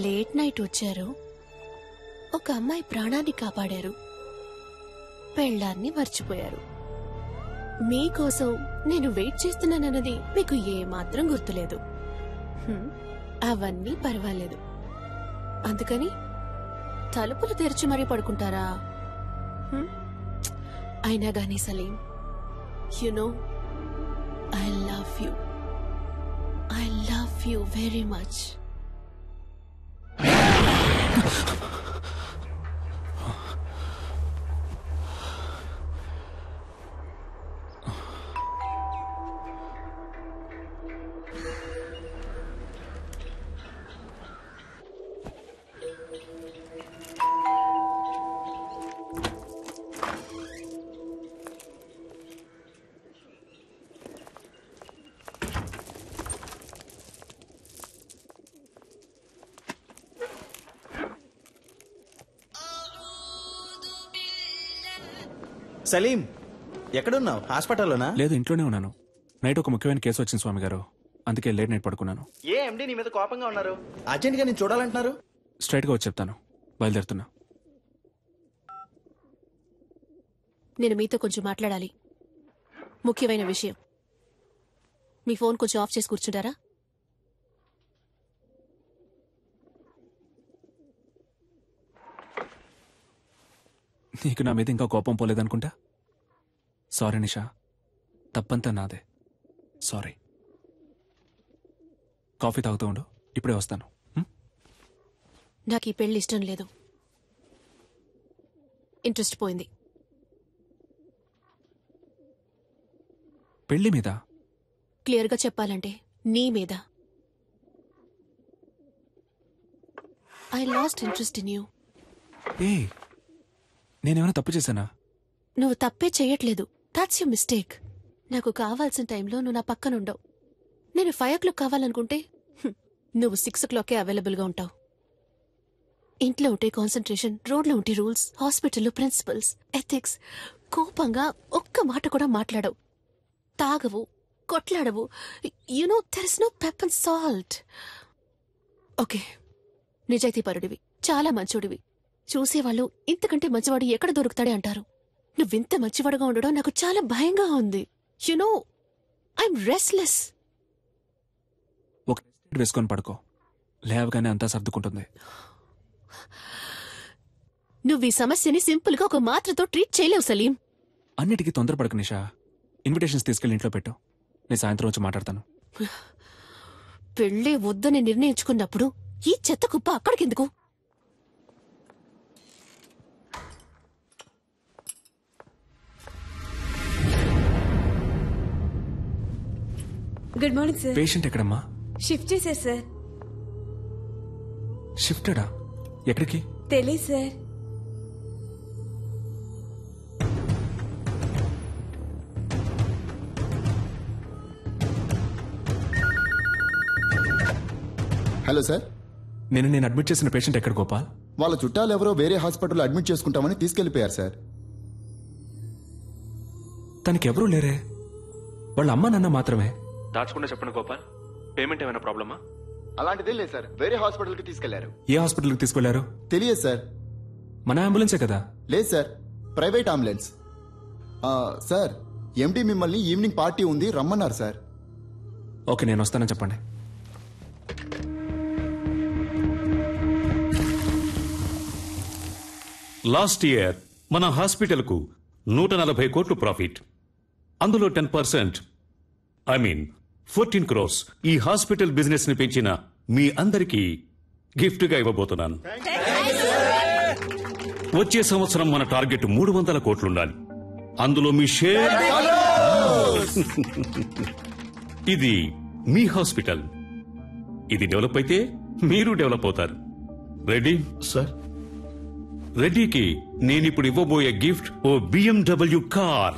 లేట్ నైట్ వచ్చారు, ఒక అమ్మాయి ప్రాణాన్ని కాపాడారు, పెళ్ళాన్ని మర్చిపోయారు. మీకోసం నేను వెయిట్ చేస్తున్నానన్నది మీకు ఏమాత్రం గుర్తులేదు. అవన్నీ పర్వాలేదు. అందుకని తలుపులు తెరిచి మరీ పడుకుంటారా? అయినా గానీ Salim, you know I love you very much. Salim, ఎక్కడున్నావు? హాస్పిటల్లోనా? లేదు, ఇంట్లోనే ఉన్నాను. నైట్ ఒక ముఖ్యమైన కేసు వచ్చింది స్వామి గారు, అందుకే లేట్ నైట్ పడుకున్నాను. ఏ ఎండి నీ మీద కోపంగా ఉన్నారు? అర్జెంట్ గా నేను చూడాలంటున్నారు. స్ట్రైట్ గా వచ్చి చెప్తాను. బయలుదేరుతున్నా. నేను మీతో కొంచెం మాట్లాడాలి, ముఖ్యమైన విషయం. మీ ఫోన్ కొంచెం ఆఫ్ చేసి కూర్చుంటారా? నీకు నా మీద ఇంకా కోపం పోలేదనుకుంటా. సారీ నిషా, తప్పంతా నాదే. సారీ. కాఫీ తాగుతూ ఉండు, ఇప్పుడే వస్తాను. నాకు ఈ పెళ్లి ఇష్టం లేదు. ఇంట్రెస్ట్ పోయింది. పెళ్లి మీద? క్లియర్గా చెప్పాలంటే నీ మీద. I lost interest in you. ఏ, నేనేమైనా తప్పు చేశానా? నువ్వు తప్పే చెయ్యట్లేదు. That's you mistake. నాకు కావాల్సిన టైంలో నువ్వు నా పక్కనుండవు. నేను 5 o'clock కావాలనుకుంటే నువ్వు 6 o'clockకే అవైలబుల్గా ఉంటావు. ఇంట్లో ఉంటే కాన్సన్ట్రేషన్, రోడ్లో ఉంటే రూల్స్, హాస్పిటల్లో ప్రిన్సిపల్స్, ఎథిక్స్. కోపంగా ఒక్క మాట కూడా మాట్లాడవు, తాగవు, కొట్లాడవు. You know there is no pepper and salt. Okay, నిజాయితీపరుడివి, చాలా మంచోడివి. చూసేవాళ్ళు ఇంతకంటే మంచివాడు ఎక్కడ దొరుకుతాడే అంటారు. నువ్వింత మంచివాడుగా ఉండడం నాకు చాలా భయంగా ఉంది. You know I'm restless. ఒక వేసుకొని పడుకో, లేవగానే అంతా సర్దుకుంటుంది. నువ్వు ఈ సమస్యని సింపుల్ గా ఒక మాత్రతో ట్రీట్ చేయలేవు సలీం. అన్నిటికీ తొందరపడకు నిషా. ఇన్విటేషన్స్ తీసుకెళ్ళి ఇంట్లో పెట్టు, నేను సాయంత్రం వచ్చి మాట్లాడతాను. పెళ్ళే వద్దని నిర్ణయించుకున్నప్పుడు ఈ చెత్త కుప్ప అక్కడికెందుకు? Good morning sir. పేషెంట్ ఎక్కడమ్మా? షిఫ్ట్ చేశారు సార్. షిఫ్టెడా? ఎక్కడికి? తెలీదు సార్. Hello sir. నేను అడ్మిట్ చేసిన పేషెంట్ ఎక్కడ గోపాల్? వాళ్ళ చుట్టాలు ఎవరో వేరే హాస్పిటల్లో అడ్మిట్ చేసుకుంటామని తీసుకెళ్లిపోయారు సార్. తనకి ఎవరూ లేరే, వాళ్ళ అమ్మ నాన్న మాత్రమే. దాచకుండా చెప్పండి గోపాల్, పేమెంట్ ఏమైనా ప్రాబ్లమా? అలాంటిదే లేదు సార్, వేరే హాస్పిటల్కి తీసుకెళ్లారు. ఏ హాస్పిటల్కి తీసుకెళ్లారు? తెలియదు సార్. మన అంబులెన్సే కదా? లేదు సార్, ప్రైవేట్ అంబులెన్స్. సార్, ఎండి మిమ్మల్ని ఈవినింగ్ పార్టీ ఉంది రమ్మన్నారు సార్. ఓకే, నేను వస్తానని చెప్పండి. లాస్ట్ ఇయర్ మన హాస్పిటల్కు 140 కోట్లు ప్రాఫిట్. అందులో 10%, ఐ మీన్ 14 crores ఈ హాస్పిటల్ బిజినెస్ ని పెంచిన మీ అందరికీ గిఫ్ట్ గా ఇవ్వబోతున్నాను. వచ్చే సంవత్సరం మన టార్గెట్ 300 కోట్లుండాలి. అందులో మీ షేర్. ఇది మీ హాస్పిటల్, ఇది డెవలప్ అయితే మీరు డెవలప్ అవుతారు. Ready sir? రెడ్డికి నేనిప్పుడు ఇవ్వబోయే గిఫ్ట్ ఓ BMW కార్.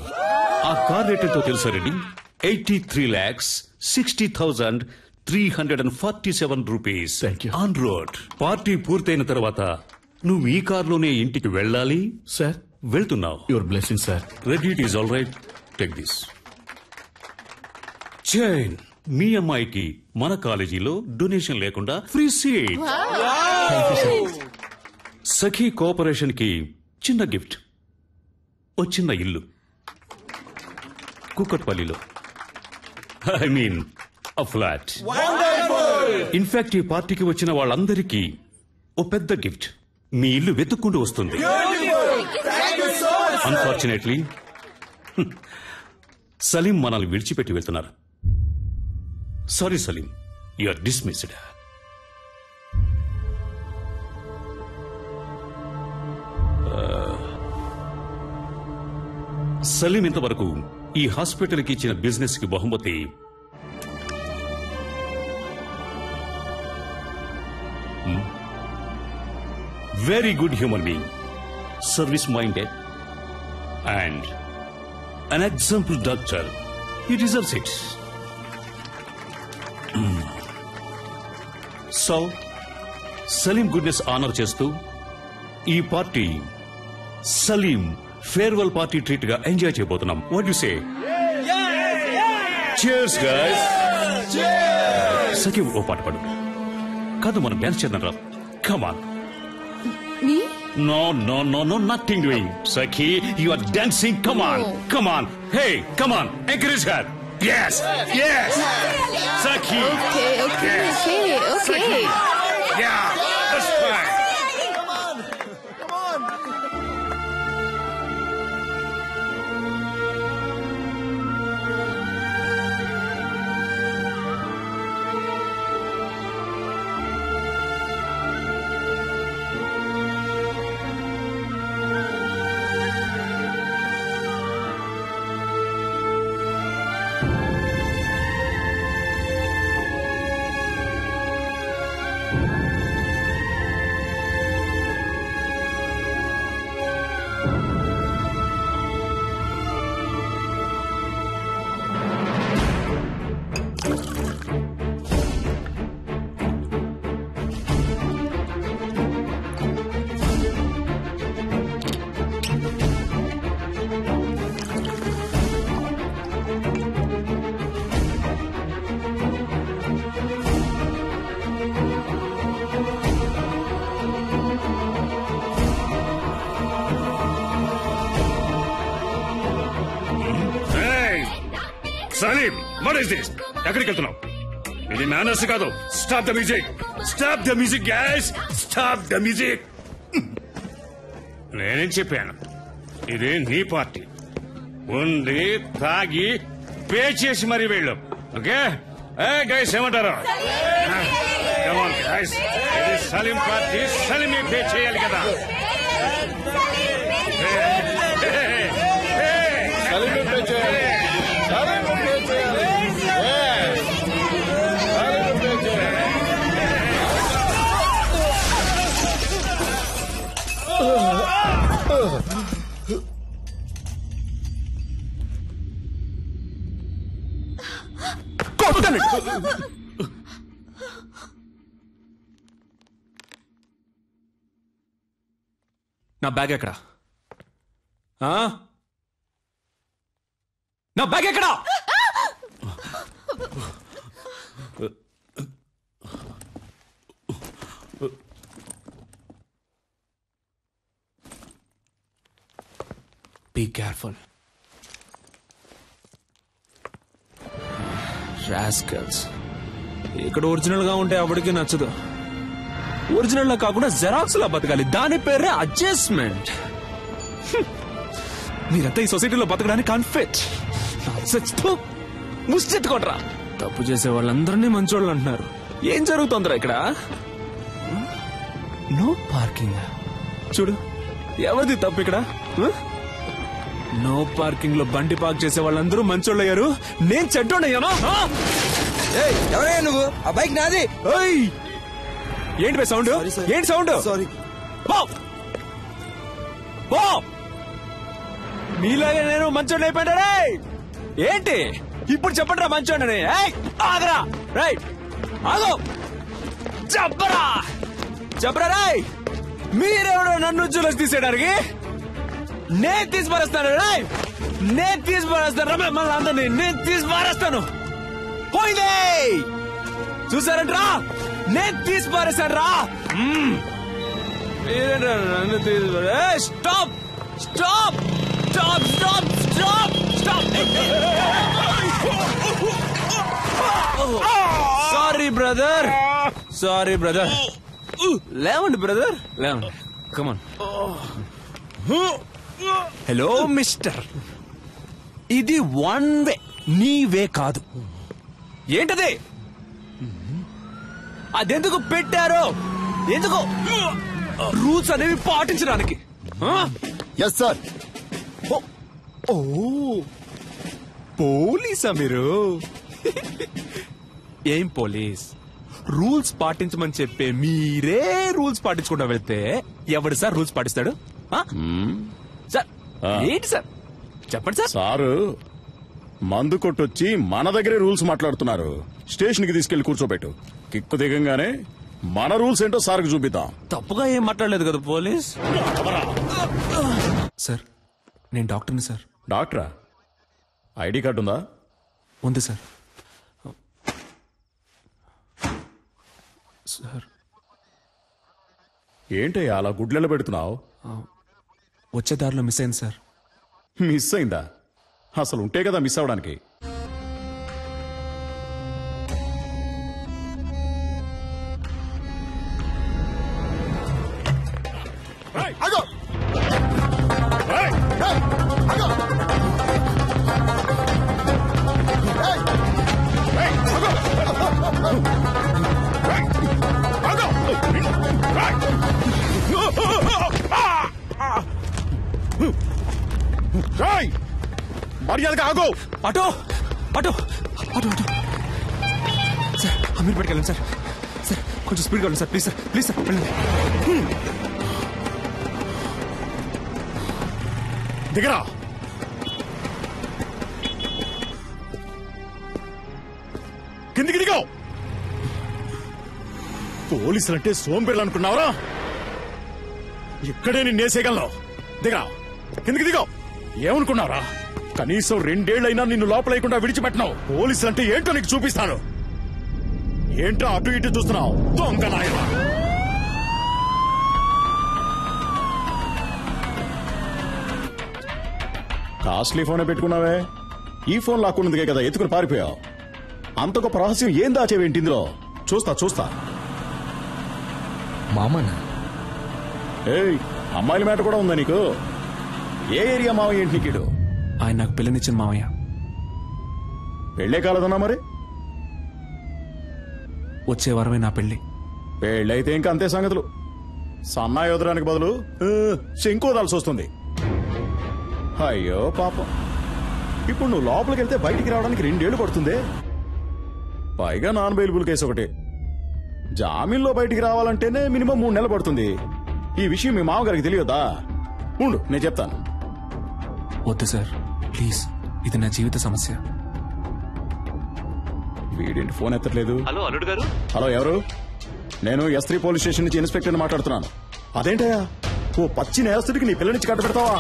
ఆ కార్ రేట్ ఎంతో తెలుసా Reddy? 83,60,347 rupees on road. Party పూర్తయిన తర్వాత నువ్వు ఈ కార్లోనే ఇంటికి వెళ్ళాలి. సార్, వెళ్తున్నావు. Your blessing sir. Reddy, it is all right, take this chain. మీ అమ్మాయికి మన కాలేజీలో డొనేషన్ లేకుండా ఫ్రీ సీట్. సఖీ కోఆపరేషన్ కి చిన్న గిఫ్ట్, ఓ చిన్న ఇల్లు కుక్కట్పల్లిలో. I mean a flat. In fact ఈ పార్టీకి వచ్చిన వాళ్ళందరికీ ఓ పెద్ద గిఫ్ట్, మీ ఇల్లు వెతుక్కుంటూ వస్తుంది. అన్ఫార్చునేట్లీ సలీం మనల్ని విడిచిపెట్టి వెళ్తున్నారు. Sorry Salim, you are dismissed. Salim ఇంతవరకు ఈ హాస్పిటల్కి ఇచ్చిన బిజినెస్ కి బహుమతి very good human being, service minded and an example doctor. He deserves it. So Salim goodness honour చేస్తూ ఈ party Salim farewell party treat గా ఎంజాయ్ చేయబోతున్నాం. What you say? Cheers guys. Sakhi ఓ పాట పాడు. కాదు, మనం డాన్స్ చేద్దాం రా. Come on. No, nothing doing. Sakhi, you are dancing. Come on. Hey, come on. Encourage her. Yes. Sakhi. Okay. Sakhi. Yeah, that's fine. Salim what is this? ఎక్కడికి వెళ్తున్నావు? ఇది మేనర్స్ కాదు. Stop the music, stop the music guys, stop the music. నేనేం చెప్పాను? ఇది నీ పార్టీ. ఉంది తాగి పే చేసి మరీ వెళ్ళు. ఓకే గైస్, ఏమంటారు? గైస్, ఇది సలీం పార్టీ, సలీమే పే చేయాలి కదా. సలీమే పే చేయాలి, సలీమే పే చేయాలి. నా బ్యాగ్ ఎక్కడా? నా బ్యాగ్ ఎక్కడా? Be careful. రాస్కల్స్. ఇక్కడ ఒరిజినల్ గా ఉంటే ఎవరికి నచ్చదు. ఒరిజినల్ లా కాకుండా జెరాక్స్ లా బతకాలి. దాని పేరే అడ్జస్ట్మెంట్. మీరంతా ఈ సొసైటీలో బతకడానికి అన్ఫిట్. ముష్టెత్తుకోండ్రా. తప్పు చేసే వాళ్ళందరినీ మంచోళ్ళు అంటున్నారు. ఏం జరుగుతుందిరా ఇక్కడ? No parking. చూడు, ఎవరిది తప్పు ఇక్కడ? నో పార్కింగ్ లో బండి పార్క్ చేసే వాళ్ళందరూ మంచోళ్ళు అయ్యారు. నేను చెడ్డోడయ్యానా? ఎవరయ్యా నువ్వు? ఆ బైక్ నాది. ఏంటి బై సౌండ్? ఏంటి సౌండ్? సారీ. మీలాగే నేను మంచోడిని అయిపోయాడే. ఏంటి ఇప్పుడు చెప్పండి రా మంచోడని. ఆగరా, రైట్ ఆగో, చెప్పరా చెప్పరా రాయ్. మీరెవడో నన్ను జూలస్ తీసేయడానికి? నేను తీసి పారేస్తాను రాయ్, నేను తీసి పారేస్తాను. మళ్ళీ అందరినీ నేను తీసి పారేస్తాను. పోయిందే చూసారంట్రా, నేను తీసి పారేస్తాను రా. మీరేంట్రా నన్ను తీసి పారే? Stop stop stop stop stop stop. Sorry brother, sorry brother. లేవండి బ్రదర్, లేవండి. కమాన్. హలో మిస్టర్, ఇది వన్ వే, నీ వే కాదు. ఏంటది? అదెందుకు పెట్టారో? ఎందుకు? రూల్స్ అనేవి పాటించడానికి. Yes sir. ఓ పోలీసా మీరు? ఏం పోలీస్? రూల్స్ పాటించమని చెప్పే మీరే రూల్స్ పాటించకుండా వెళ్తే ఎవడు సార్ రూల్స్ పాటిస్తాడు? సార్ ఏంటి సార్ చెప్పండి సార్. సారు మందు కొట్టొచ్చి మన దగ్గరే రూల్స్ మాట్లాడుతున్నారు. స్టేషన్ కి తీసుకెళ్లి కూర్చోబెట్టు. కిక్కు దిగంగానే మన రూల్స్ ఏంటో సార్కి చూపిద్దాం. తప్పుగా ఏం మాట్లాడలేదు కదా పోలీస్. సార్ నేను డాక్టర్ని సార్. డాక్టరా? ఐడి కార్డు ఉందా? ఉంది సార్. సార్ ఏంటయ్యా అలా గుడ్లెల పెడుతున్నావు? వచ్చే దారిలో మిస్ అయింది సార్. మిస్ అయిందా? అసలు ఉంటే కదా మిస్ అవడానికి. మర్యాదగా ఆగో. Auto auto auto auto sir, మీరు పెట్టుకెళ్ళండి సార్. సార్ కొంచెం స్పీడ్గా వెళ్ళండి sir, please sir, please sir వెళ్ళండి. దిగరా. కిందికి దిగో. పోలీసులంటే సోంబేర్లు అనుకున్నావరా? ఇక్కడే నేను నేసేయగలను. దిగరా, కిందికి దిగో. ఏమనుకున్నారా? కనీసం 2 ఏళ్లైనా నిన్ను లోపలేయకుండా విడిచిపెట్టినావు. పోలీసులంటే ఏంటో నీకు చూపిస్తాను. ఏంటో అటు ఇటు చూస్తున్నావు? దొంగ నాయనా. కాస్ట్లీ ఫోనే పెట్టుకున్నావే, ఈ ఫోన్ లాక్కున్నదికే కదా ఎత్తుకుని పారిపోయావు. అంత గొప్ప రహస్యం ఏం దాచేవేంటి ఇందులో? చూస్తా. మామనా? ఏయ్, అమ్మాయిల మాట కూడా ఉందా నీకు? ఏ ఏరియా మావయ్య ఏంటి నీకిడు? ఆయన నాకు పెళ్లినిచ్చిన మావయ్య. పెళ్లే కాలేదన్నా మరి? వచ్చే వారమే నా పెళ్లి. పెళ్ళైతే ఇంకా అంతే సంగతులు. సన్నాయి వదలడానికి బదులు శంకు వదాల్సి వస్తుంది. అయ్యో పాపం, ఇప్పుడు నువ్వు లోపలికి వెళ్తే బయటికి రావడానికి 2 ఏళ్లు పడుతుంది. పైగా నాన్ బెయిలబుల్ కేసు ఒకటి. జామీన్లో బయటికి రావాలంటేనే మినిమం 3 నెలలు పడుతుంది. ఈ విషయం మీ మామగారికి తెలియదా? ఉండు, నేను చెప్తాను. వద్దు సార్, ప్లీజ్, ఇది నా జీవిత సమస్య. వీడేంటి ఫోన్ ఎత్తట్లేదు? హలో అల్లుడు గారు. హలో, ఎవరు? నేను S3 పోలీస్ స్టేషన్ నుంచి ఇన్స్పెక్టర్ మాట్లాడుతున్నాను. అదేంటయ్యా, ఓ పచ్చి నేరస్తుడికి నీ పిల్ల నుంచి కట్ట పెడతావా?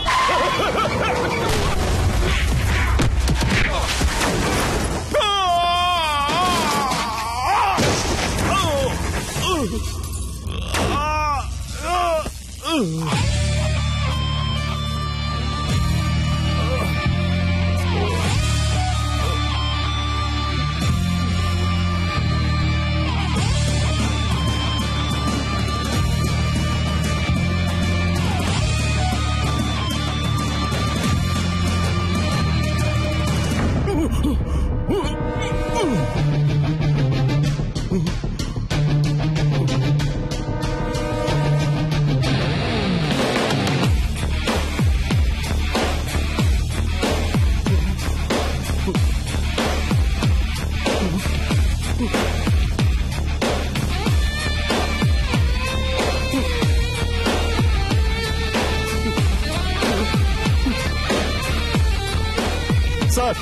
సార్,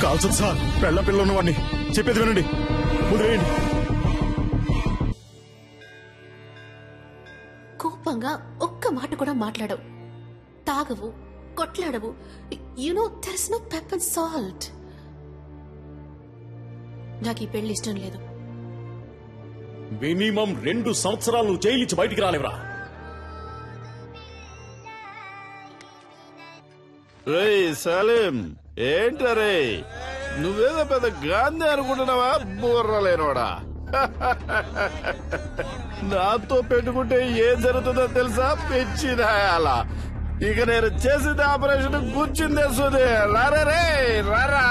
కాల్చదు సార్. పెళ్ళ పిల్ల ఉన్నవాడిని. చెప్పేది వినండి, ముదిరేయండి. కోపంగా ఒక్క మాట కూడా మాట్లాడవు, తాగవు, కొట్లాడవు. You know there is no pepper and salt. నాకు ఈ పెళ్లి ఇష్టం లేదు. మినిమం 2 సంవత్సరాలు నువ్వు జైలు నుంచి బయటికి రాలేవరా? రేయ్ సలీం, ఏంటరే నువ్వేదో పెద్ద గాంధీ అనుకుంటున్నావా? బుర్రలేనోడా. నాతో పెట్టుకుంటే ఏం జరుగుతుందో తెలుసా? పెచ్చిదాయాలా. ఇక నేను చేసింది ఆపరేషన్ కూర్చుంది తెలుసుది. రారా రే, రారా.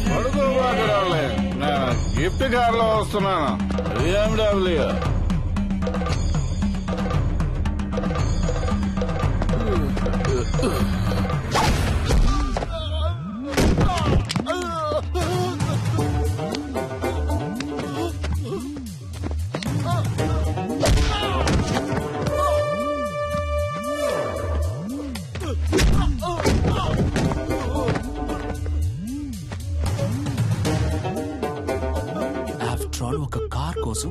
పడుకోవాలే, నా గిఫ్ట్ కార్ లో వస్తున్నాను. BMW. ఒక కార్ కోసం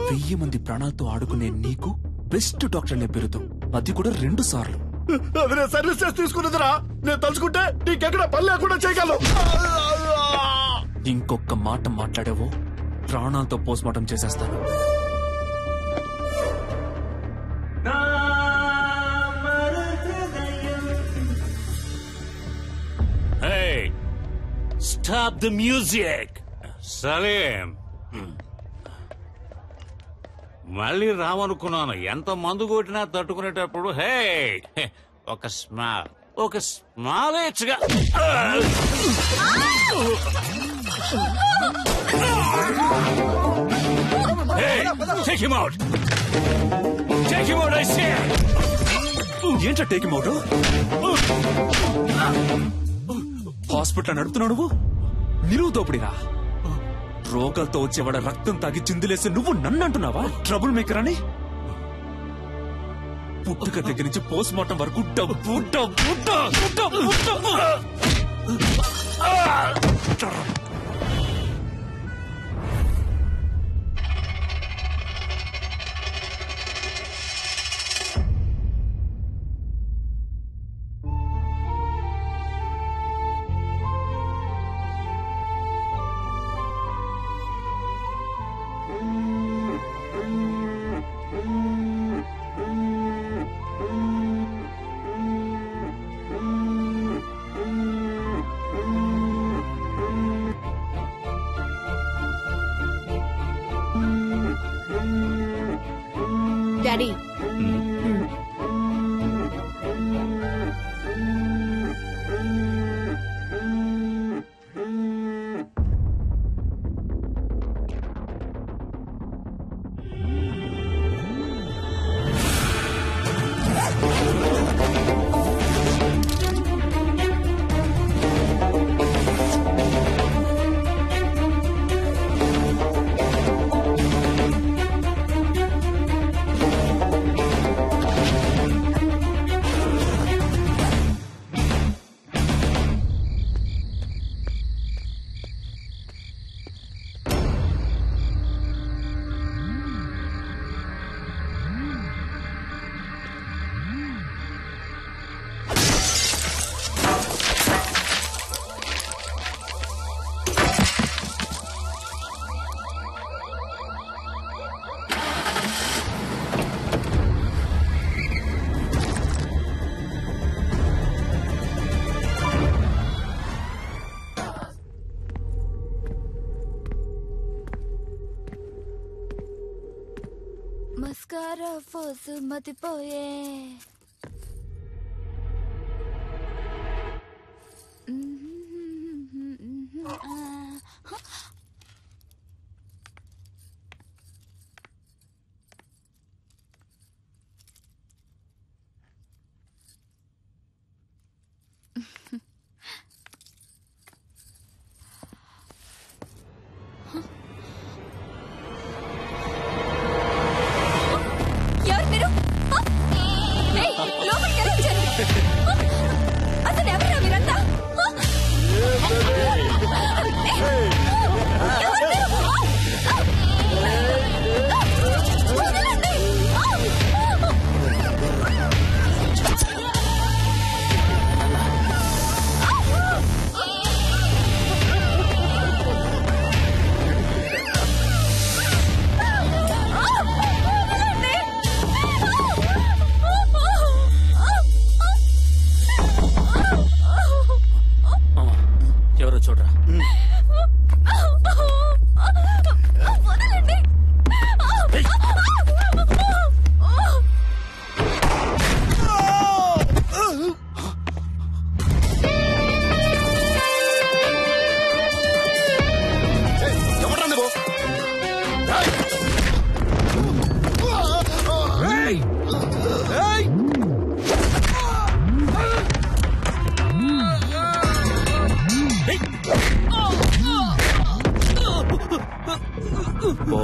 1000 మంది ప్రాణాలతో ఆడుకునే నీకు బెస్ట్ డాక్టర్ అనే పేరుతో, అది కూడా 2 సార్లు. అది నేను సర్వీస్ చేసి తీసుకున్నదిరా. నేను తలుచుకుంటే నీకెక్కడ పని లేకుండా చేయగలను. ఇంకొక మాట మాట్లాడావో ప్రాణాలతో పోస్ట్మార్టం చేసేస్తాను. Stop the music. సలీం, మళ్ళీ రావనుకున్నాను. ఎంత మందు కొట్టినా తట్టుకునేటప్పుడు హే ఒక స్మాల్ ఇచ్చగా. ఏంటో టేక్ అవుట్? హాస్పిటల్ నడుపుతున్నావు నువ్వు? నిలువు దోపిడిరా. రోగాలతో వచ్చేవాడ రక్తం తాగి చిందులేసి నువ్వు నన్ను అంటున్నావా ట్రబుల్ మేకర్ అని? పుట్టుక దగ్గర నుంచి పోస్ట్ మార్టం వరకు డబ్బు డబ్బు డబ్బు డబ్బు డబ్బు. డాడీ మస్కారా ఫోసు మతిపోయే ఎవరు మీరు? ఏయ్, లోపలికి ఎలా వచ్చారు? అసలు ఎవరు మీరంతా? ఎవరు మీరు? వదలండి. ఎవరో చూడరా. వదలండి. ఎవడ్రా నువ్వు? ఏయ్! ఏయ్! ఓ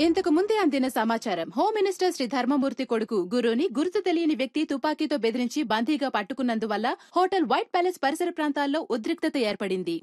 ఇంతకు ముందే అందిన సమాచారం. హోమ్ మినిస్టర్ శ్రీ ధర్మమూర్తి కొడుకు గురుని గుర్తు తెలియని వ్యక్తి తుపాకీతో బెదిరించి బందీగా పట్టుకున్నందువల్ల హోటల్ వైట్ ప్యాలెస్ పరిసర ప్రాంతాల్లో ఉద్రిక్తత ఏర్పడింది.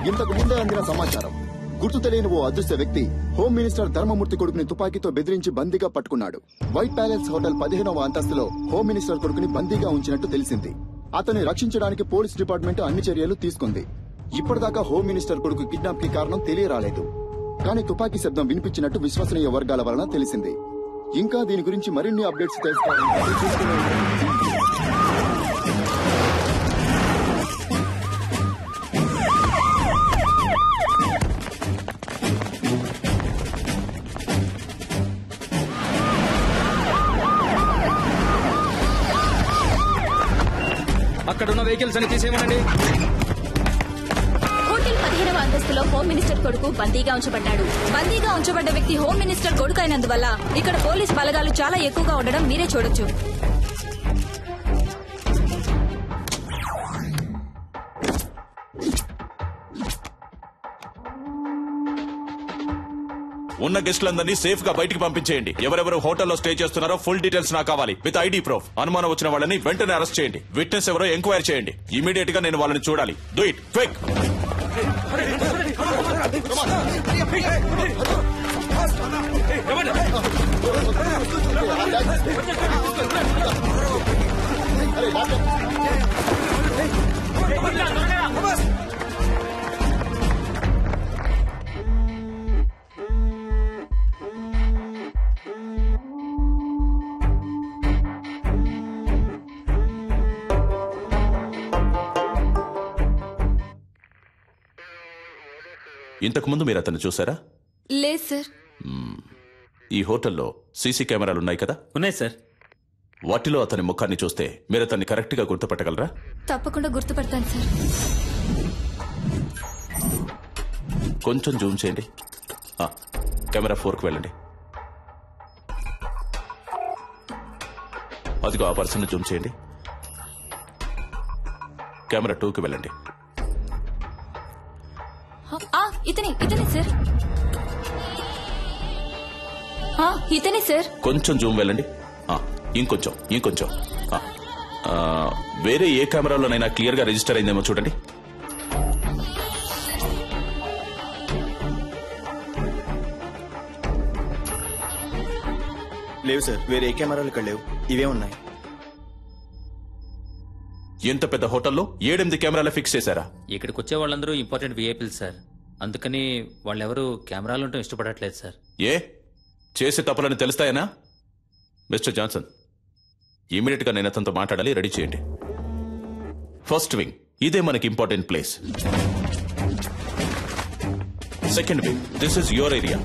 ఇంతకు ముందే అందిన సమాచారం. గుర్తు తెలియని ఓ అదృశ్య వ్యక్తి హోమ్ మినిస్టర్ ధర్మమూర్తి కొడుకుని తుపాకీతో బెదిరించి బందీగా పట్టుకున్నాడు. వైట్ ప్యాలెస్ హోటల్ 15వ అంతస్తులో హోమ్ మినిస్టర్ కొడుకుని బందీగా ఉంచినట్టు తెలిసింది. అతన్ని రక్షించడానికి పోలీస్ డిపార్ట్మెంట్ అన్ని చర్యలు తీసుకుంది. ఇప్పటిదాకా హోమ్ మినిస్టర్ కొడుకు కిడ్నాప్ కి కారణం తెలియరాలేదు. కానీ తుపాకీ శబ్దం వినిపించినట్టు విశ్వసనీయ వర్గాల వలన తెలిసింది. ఇంకా దీని గురించి మరిన్ని అప్డేట్స్ తెలుసుకోవాలంటే అక్కడున్న వెహికల్స్ అని తీసేయమనండి. హోటల్ 15వ అంతస్తులో హోమ్ మినిస్టర్ కొడుకు బందీగా ఉంచబడ్డాడు. బందీగా ఉంచబడ్డ వ్యక్తి హోమ్ మినిస్టర్ కొడుకు అయినందువల్ల ఇక్కడ పోలీస్ బలగాలు చాలా ఎక్కువగా ఉండడం మీరే చూడొచ్చు. ఉన్న గెస్టులందరినీ సేఫ్ గా బయటికి పంపించేయండి. ఎవరెవరు హోటల్లో స్టే చేస్తున్నారో ఫుల్ డీటెయిల్స్ నాకు కావాలి విత్ ఐడి ప్రూఫ్. అనుమానం వచ్చిన వాళ్ళని వెంటనే అరెస్ట్ చేయండి. విట్నెస్ ఎవరో ఎంక్వైరీ చేయండి. ఇమీడియట్ గా నేను వాళ్ళని చూడాలి. Do it quick. ఇంతకు ముందు మీరు అతన్ని చూసారా? లేదు సార్. ఈ హోటల్లో సీసీ కెమెరాలు ఉన్నాయి కదా? ఉన్నాయి సార్. వాటిలో అతని ముఖాన్ని చూస్తే మీరు అతన్ని కరెక్ట్ గా గుర్తుపట్టగలరా? తప్పకుండా గుర్తుపడతాను సార్. కొంచెం జూమ్ చేయండి. కెమెరా 4కు వెళ్ళండి. అదిగో ఆ పర్సన్ జూమ్ చేయండి. కెమెరా 2కి వెళ్ళండి. ఇతనే సార్. ఇతనే సార్. కొంచెం జూమ్ వెళ్ళండి. ఇంకొంచెం వేరే ఏ కెమెరాలోనైనా క్లియర్ గా రిజిస్టర్ అయిందేమో చూడండి. లేవు సార్, వేరే ఏ కెమెరాలు ఇక్కడ లేవు. ఇవే ఉన్నాయి. ఎంత పెద్ద హోటల్లో 7-8 కెమెరాలు ఫిక్స్ చేశారా? ఇక్కడికి వచ్చే వాళ్ళందరూ ఇంపార్టెంట్ విఐపీలు సార్. అందుకని వాళ్ళెవరూ కెమెరాలు ఉంటూ ఇష్టపడట్లేదు సార్. ఏ చేసే తప్పులని తెలుస్తాయనా? మిస్టర్ జాన్సన్, ఇమీడియట్ గా నేను అతనితో మాట్లాడాలి. రెడీ చేయండి. ఫస్ట్ వింగ్, ఇదే మనకి important place. Second wing, this is your area.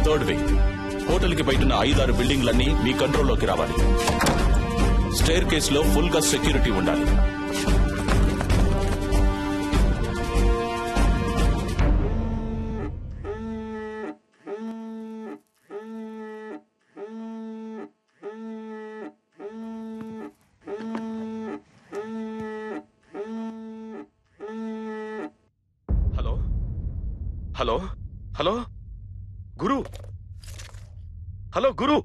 Third wing, hotel కి బయట 5-6 బిల్డింగ్లన్నీ మీ కంట్రోల్లోకి రావాలి. స్టేర్ కేస్ లో ఫుల్ గా సెక్యూరిటీ ఉండాలి. హలో హలో గురు, హలో గురు,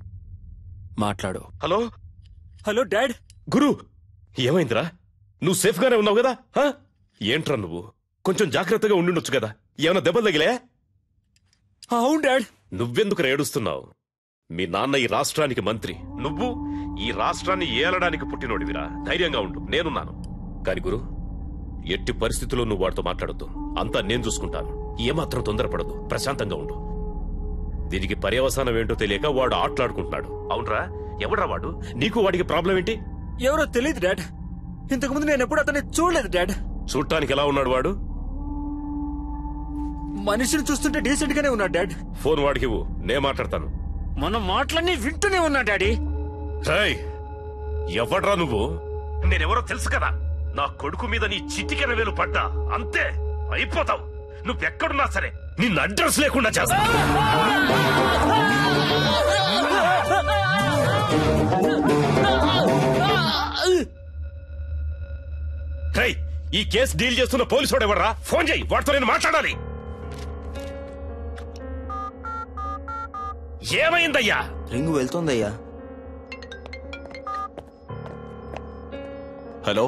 మాట్లాడు. Hello hello dad. గురు, ఏమైందిరా? నువ్వు సేఫ్ గానే ఉన్నావు కదా? ఏంట్రా నువ్వు? కొంచెం జాగ్రత్తగా ఉండుండొచ్చు కదా. ఏమైనా దెబ్బలు తగిలే? అవును డాడ్. నువ్వెందుకు ఏడుస్తున్నావు? మీ నాన్న ఈ రాష్ట్రానికి మంత్రి, నువ్వు ఈ రాష్ట్రాన్ని ఏలడానికి పుట్టినోడివిరా. ధైర్యంగా ఉండు, నేనున్నాను. కాని గురు, ఎట్టి పరిస్థితుల్లో నువ్వు వాడితో మాట్లాడొద్దు. అంతా నేను చూసుకుంటాను. ఏమాత్రం తొందరపడదు, ప్రశాంతంగా ఉండు. దీనికి పర్యవసానం ఏంటో తెలియక వాడు ఆటలాడుకుంటున్నాడు. అవునరా? ఎవడ్రా వాడు? నీకు వాడికి ప్రాబ్లం ఏంటి? ఎవరో తెలియదు డాడ్. ఇంతకుముందు నేను ఎప్పుడు అతన్ని చూడలేదు డాడ్. చూడటానికి ఎలా ఉన్నాడు వాడు? మనిషిని చూస్తుంటే డీసెంట్ గానే ఉన్నాడు డాడ్. ఫోన్ వాడికి ఇవ్వు, నే మాట్లాడతాను. మన మాటలన్నీ వింటూనే ఉన్నా డాడీ. ఎవడ్రా నువ్వు? నేనెవరో తెలుసు కదా. నా కొడుకు మీద నీ చిటికెన వేలు పడ్డా అంతే, అయిపోతావు. నువ్వెక్కడున్నా సరే నిన్ను అడ్రస్ లేకుండా చేస్తా. ఈ కేసు డీల్ చేస్తున్న పోలీసు వాడు ఎవర్రా? ఫోన్ చేయి, వాడితో నేను మాట్లాడాలి. ఏమైందయ్యా? రింగు వెళ్తుందయ్యా. హలో,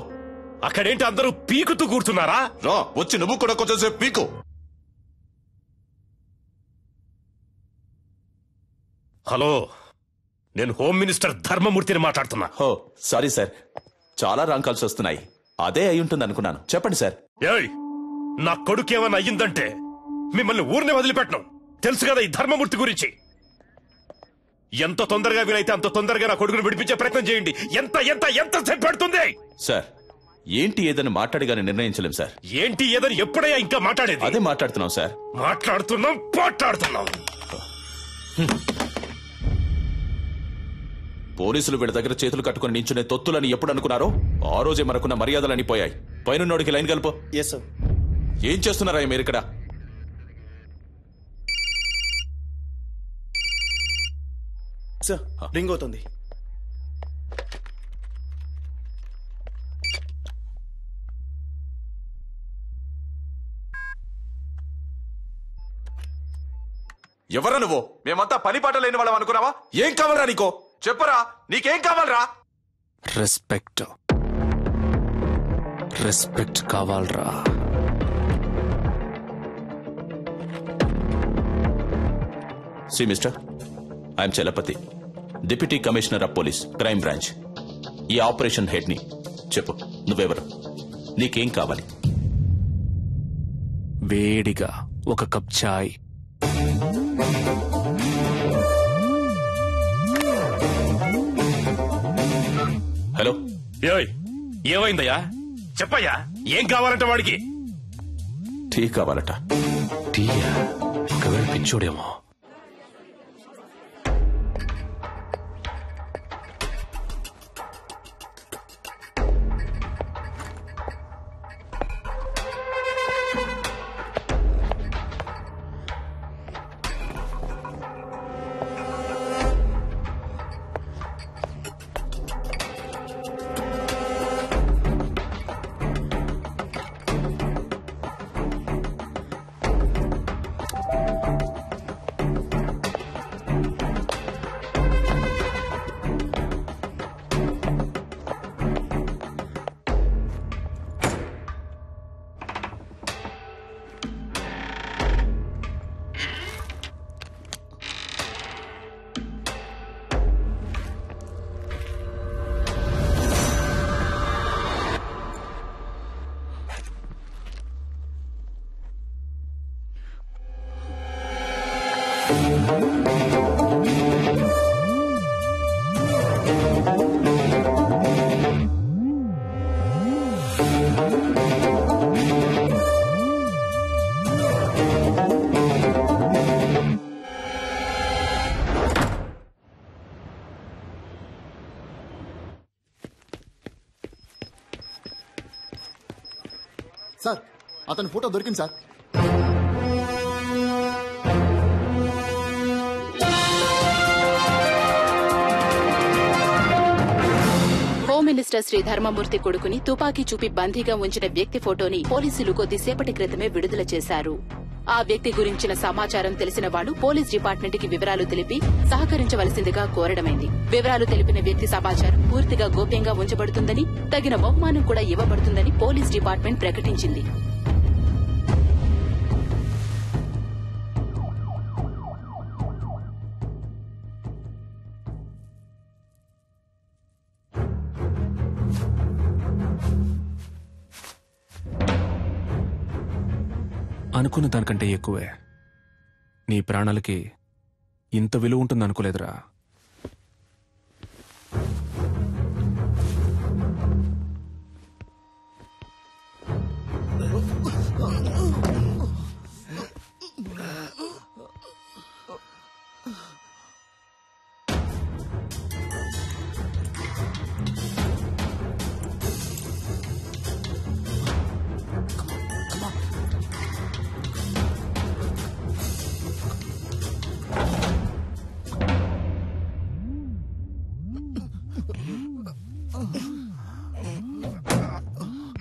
అక్కడేంటి అందరూ పీకుతూ కూర్చున్నారా? రా వచ్చి నువ్వు కూడా కొంచెంసేపు పీకు. హలో, నేను హోమ్ మినిస్టర్ ధర్మమూర్తిని మాట్లాడుతున్నా. హో సారీ సార్, చాలా రాంగ్ కాల్స్ వస్తున్నాయి. అదే అయి ఉంటుంది అనుకున్నాను. చెప్పండి సార్. ఏయ్, నా కొడుకు ఏమైనా అయ్యిందంటే మిమ్మల్ని ఊరిని వదిలిపెట్టను. తెలుసు కదా ఈ ధర్మమూర్తి గురించి. ఎంత తొందరగా వీలైతే అంత తొందరగా నా కొడుకును విడిపించే ప్రయత్నం చేయండి. ఎంత ఎంత ఎంత సేపు పడుతుంది? సార్, ఏంటి ఏదని మాట్లాడిగానే నిర్ణయించలేం సార్. ఏంటి ఏదని ఎప్పుడయ్యా ఇంకా మాట్లాడేది? అదే మాట్లాడుతున్నాం సార్. మాట్లాడుతున్నాం. పోలీసులు వీళ్ళ దగ్గర చేతులు కట్టుకుని నించునే తొత్తులని ఎప్పుడు అనుకున్నారో ఆ రోజే మనకున్న మర్యాదలని పోయాయి. పైనున్నోడికి లైన్ కలుపు. ఏం చేస్తున్నారా మీరు ఇక్కడ? సార్, రింగ్ అవుతుంది. ఎవరా నువ్వు? మేమంతా పని పాట లేని వాళ్ళం అనుకున్నావా? ఏం కావాలరా నీకో? చెప్పరా, నీకేం కావాలరా? రెస్పెక్ట్ కావాలరా. See mister, I'm Chalapathi, deputy commissioner of police, crime branch. ఈ ఆపరేషన్ హెడ్ ని. చెప్పు, నువ్వెవరు? నీకేం కావాలి? వేడిగా ఒక కప్ చాయ్. హలో, ఏమైందయ్యా? చెప్పయ్యా, ఏం కావాలంట వాడికి? టీ కావాలట. టీయా? ఒకవేళ పిచ్చోడేమో. సార్, అతని ఫోటో దొరికింది సార్. హోమ్ మినిస్టర్ శ్రీ ధర్మమూర్తి కొడుకుని తుపాకీ చూపి బందీగా ఉంచిన వ్యక్తి ఫోటోని పోలీసులు కొద్దిసేపటి క్రితమే విడుదల చేశారు. ఆ వ్యక్తి గురించిన సమాచారం తెలిసిన వాళ్లు పోలీస్ డిపార్ట్మెంట్ కి వివరాలు తెలిపి సహకరించవలసిందిగా కోరడమైంది. వివరాలు తెలిపిన వ్యక్తి సమాచారం పూర్తిగా గోప్యంగా ఉంచబడుతుందని, తగిన బహుమానం కూడా ఇవ్వబడుతుందని పోలీస్ డిపార్ట్మెంట్ ప్రకటించింది. అనుకున్న దానికంటే ఎక్కువే. నీ ప్రాణాలకి ఇంత విలువ ఉంటుందనుకోలేదురా.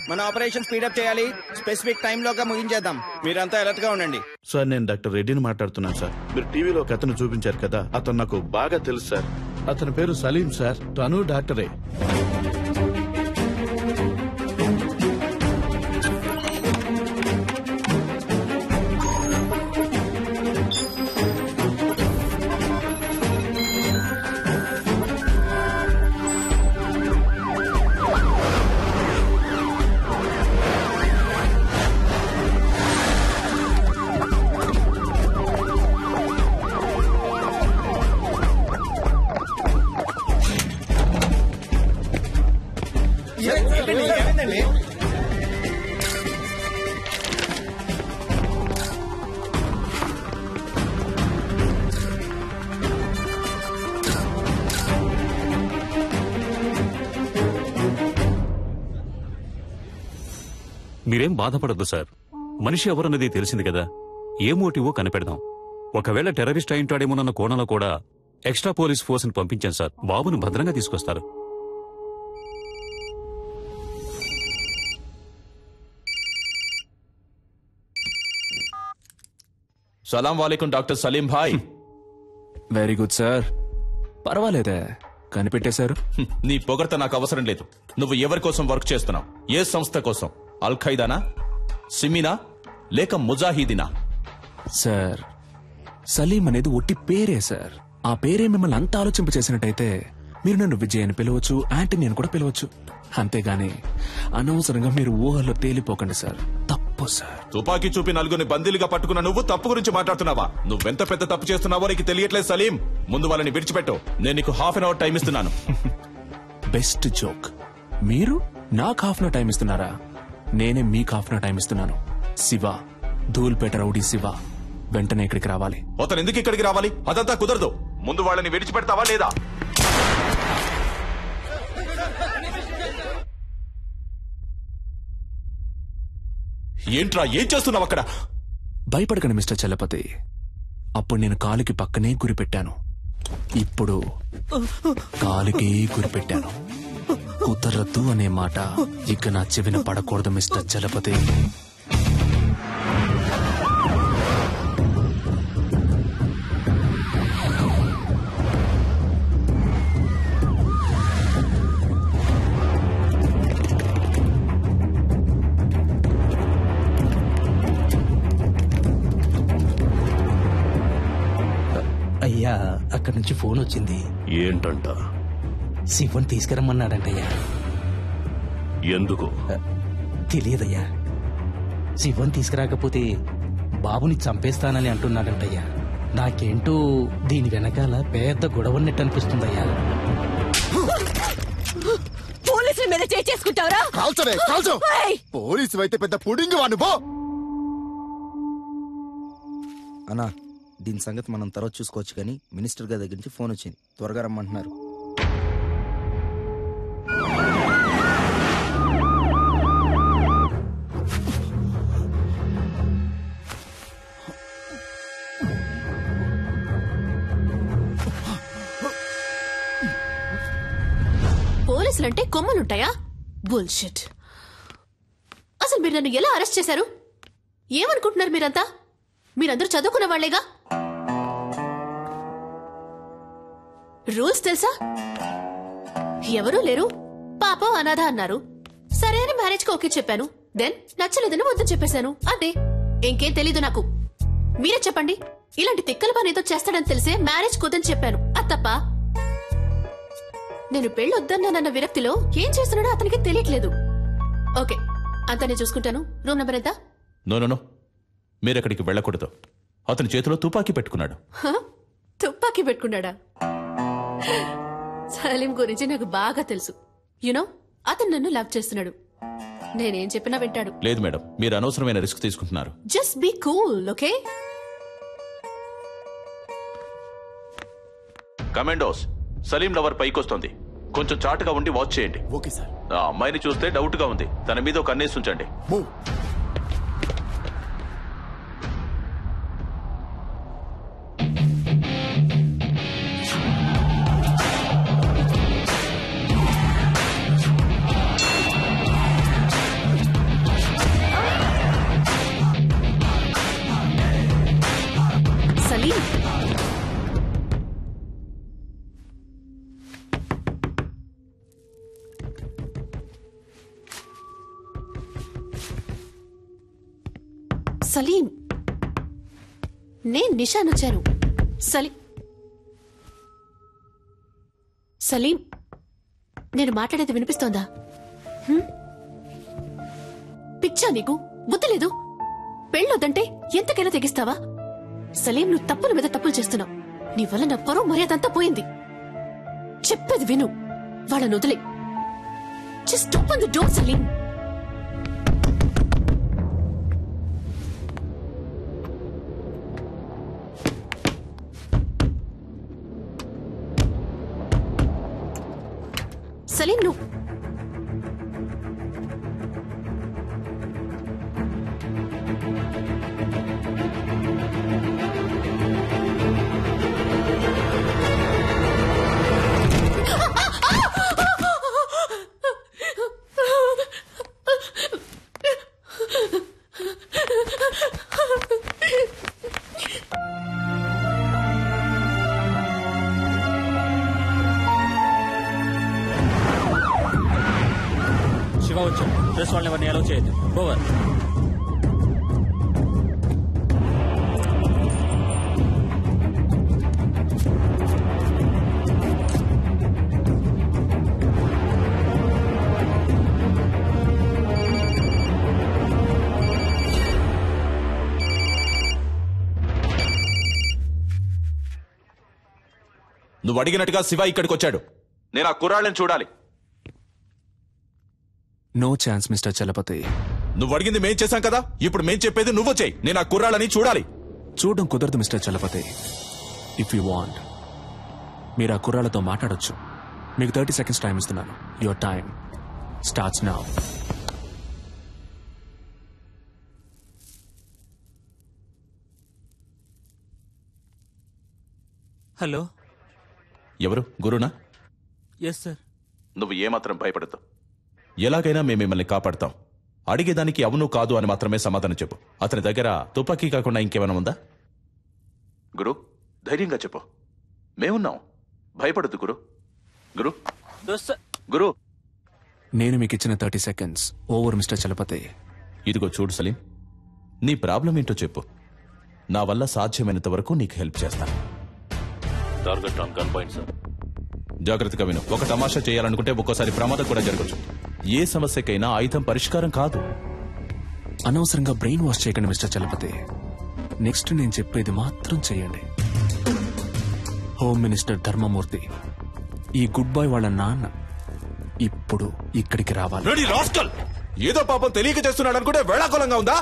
మన ఆపరేషన్ స్పీడప్ చేయాలి. స్పెసిఫిక్ టైం లోగా ముగించేద్దాం. మీరంతా అలర్ట్ గా ఉండండి. సార్ నేను డాక్టర్ రెడ్డిని మాట్లాడుతున్నాను సార్. మీరు టీవీలో ఒక అతను చూపించారు కదా, అతను నాకు బాగా తెలుసు సార్. అతని పేరు సలీం సార్. తను డాక్టరే. మీరేం బాధపడద్దు సార్. మనిషి ఎవరన్నది తెలిసింది కదా, ఏ మోటివో కనిపెడదాం. ఒకవేళ టెర్రరిస్ట్ అయింటాడేమోనన్న కోణంలో కూడా ఎక్స్ట్రా పోలీస్ ఫోర్స్ ని పంపించాం సార్. బాబును భద్రంగా తీసుకొస్తారు. సలాం వాలేకుం డాక్టర్ సలీం భాయ్. Very good sir. పర్వాలేదే, కనిపెట్టేశారు. నీ పొగడ్త నాకు అవసరం లేదు. నువ్వు ఎవరి కోసం వర్క్ చేస్తున్నావు? ఏ సంస్థ కోసం? అల్ ఖైదానా, సిమీనా, లేక ముజాహిదీనా? సార్, సలీం అనేది ఒట్టి పేరే సార్. ఆ పేరే మిమ్మల్ని అంత ఆలోచింప చేసినట్టయితే మీరు నన్ను విజయ్ అని పిలవచ్చు, యాంటనీ అని కూడా పిలవచ్చు. అంతేగాని అనవసరంగా మీరు ఊహల్లో తేలిపోకండి సార్. తప్పు సార్. తుపాకీ చూపి నలుగురిని బందీలుగా పట్టుకున్న నువ్వు తప్పు గురించి మాట్లాడుతున్నావా? నువ్వెంత పెద్ద తప్పు చేస్తున్నావో నీకు తెలియట్లేదు సలీం. ముందు వాళ్ళని విడిచిపెట్టు. నేను నీకు హాఫ్ అన్ అవర్ టైం ఇస్తున్నాను. Best joke. మీరు నాకు హాఫ్ అన్ అవర్ టైం ఇస్తున్నారా? నేనే మీకు హాఫ్ అన్ అవర్ టైం ఇస్తున్నాను. శివ, ధూల్పేట రౌడీ శివ వెంటనే ఇక్కడికి రావాలి. అతను ఎందుకు ఇక్కడికి రావాలి? అదంతా కుదరదు. ముందు వాళ్ళని విడిచిపెడతావా లేదా? ఏంట్రా, ఏం చేస్తున్నావు అక్కడ? భయపడకండి మిస్టర్ చలపతి. అప్పుడు నేను కాలుకి పక్కనే గురిపెట్టాను. ఇప్పుడు కాలుకి గురిపెట్టాను. కుదరద్దు అనే మాట ఇక నా చెవిన పడకూడదు మిస్టర్ చలపతి. అయ్యా, అక్కడి నుంచి ఫోన్ వచ్చింది. ఏంటంట? శివన్ తీసుకురమ్మన్నాడంటయ్యా. ఎందుకు తెలియదయ్యా. శివన్ తీసుకురాకపోతే బాబుని చంపేస్తానని అంటున్నాడంటయ్యా. నాకేంటో దీని వెనకాల పెద్ద గొడవన్నట్టు అనిపిస్తుందయ్యా. పోలీసుల మీద చేసుకుంటావరా? కాల్చవే, కాల్చు. పోలీసు అయితే పెద్ద పుడింగి వాడు. అన్నా, దీని సంగతి మనం తర్వాత చూసుకోవచ్చు, కానీ మినిస్టర్ గారి దగ్గర నుంచి ఫోన్ వచ్చింది. త్వరగా రమ్మంటున్నారు. పోలీసులంటే కొమ్మలుంటాయా? బుల్షిట్. అసలు మీరు నన్ను ఎలా అరెస్ట్ చేశారు? ఏమనుకుంటున్నారు మీరంతా? మీరందరూ చదువుకున్న వాళ్లేగా. రూల్స్ తెలుసా? ఎవరూ లేరు, పాపం అనాథ అన్నారు. సరే అని మ్యారేజ్ కి ఓకే చెప్పాను. దెన్ నచ్చలేదని వద్దని చెప్పేశాను. అదే, ఇంకేం తెలీదు నాకు. మీరే చెప్పండి. ఇలాంటి తిక్కల పని ఏదో చేస్తాడని తెలిసే మ్యారేజ్ కుదని చెప్పాను. అది తప్ప? నేను పెళ్ళొద్దన్నానన్న విరక్తిలో ఏం చేస్తున్నాడో అతనికి తెలియట్లేదు. ఓకే, అంతా నేను చూసుకుంటాను. రూమ్ నెంబర్ ఎంత? నో, మీరెక్కడికి వెళ్ళకూడదు. అతని చేతిలో తుపాకీ పెట్టుకున్నాడు. తుపాకీ పెట్టుకున్నాడా? సలీం గురించి నాకు బాగా తెలుసు. యునో, అతను నన్ను లవ్ చేస్తున్నాడు. నేనేం చెప్పినా వింటాడు. లేదు మేడం, మీరు అనవసరమైన రిస్క్ తీసుకుంటున్నారు. Just be cool, okay? Commandos, Salim lover పైకొస్తుంది. కొంచెం చాటుగా ఉండి వాచ్ చేయండి. Okay sir. ఆ అమ్మాయిని చూస్తే డౌట్ గా ఉంది. తన మీద ఒక కన్నేసి ఉంచండి. సలీం సలీం నేను నిషాన్ వచ్చాను. సలీం నేను మాట్లాడేది వినిపిస్తోందా? పిచ్చా నీకు? బుద్ధి లేదు? పెళ్ళొద్దంటే ఎంతకైనా తెగిస్తావా? సలీం నువ్వు తప్పుల మీద తప్పులు చేస్తున్నావు. నీ వల్ల నా పరువు మర్యాదంతా పోయింది. చెప్పేది విను. వాళ్ళని వదిలే. Just open the door Salim. Salim నువ్వు ప్రెస్ వాళ్ళని ఎవరిని అలౌ చేయొద్దు. ఓవర్. నువ్వు అడిగినట్టుగా శివ ఇక్కడికి వచ్చాడు. నేను ఆ కుర్రాళ్ళని చూడాలి. No chance mister Chalapathi. నువ్వు అడిగింది మేం చేశాం కదా, ఇప్పుడు మేం చెప్పేది నువ్వు చేయి. నేను ఆ కుర్రాళ్ళని చూడాలి. చూడడం కుదరదు mister Chalapathi. If you want మీరు ఆ కుర్రాళ్ళతో మాట్లాడొచ్చు. మీకు 30 seconds టైం ఇస్తున్నాను. Your time starts now. Hello, ఎవరు? గురునా? Yes sir. నువ్వు ఏమాత్రం భయపడద్దు. ఎలాగైనా మేము మిమ్మల్ని కాపాడతాం. అడిగేదానికి అవును కాదు అని మాత్రమే సమాధానం చెప్పు. అతని దగ్గర తుపాకీ కాకుండా ఇంకేమైనా ఉందా? గురు, ధైర్యంగా చెప్పు. మేమున్నాం. భయపడద్దు గురు. గురు గురు నేను మీకు ఇచ్చిన 30 seconds ఓవర్ మిస్టర్ చలపతి. ఇదిగో చూడు సలీం, నీ ప్రాబ్లం ఏంటో చెప్పు. నా వల్ల సాధ్యమైనంత వరకు నీకు హెల్ప్ చేస్తాను. Target on gun point sir. జాగ్రత్తగా విను. ఒక తమాషా చేయాలనుకుంటే ఒక్కోసారి ప్రమాదం కూడా జరగచ్చు. ఏ సమస్యకైనా ఆయుధం పరిష్కారం కాదు. అనవసరంగా బ్రెయిన్ వాష్ చేయకండి మిస్టర్ చలపతి. నెక్స్ట్ నేను చెప్పేది మాత్రం చేయండి. హోమ్ మినిస్టర్ ధర్మమూర్తి, ఈ గుడ్ బాయ్ వాళ్ళ నాన్న ఇప్పుడు ఇక్కడికి రావాలి. ఏదో పాపం తెలియక చేస్తున్నాడు అనుకుంటే వేళాకోళంగా ఉందా?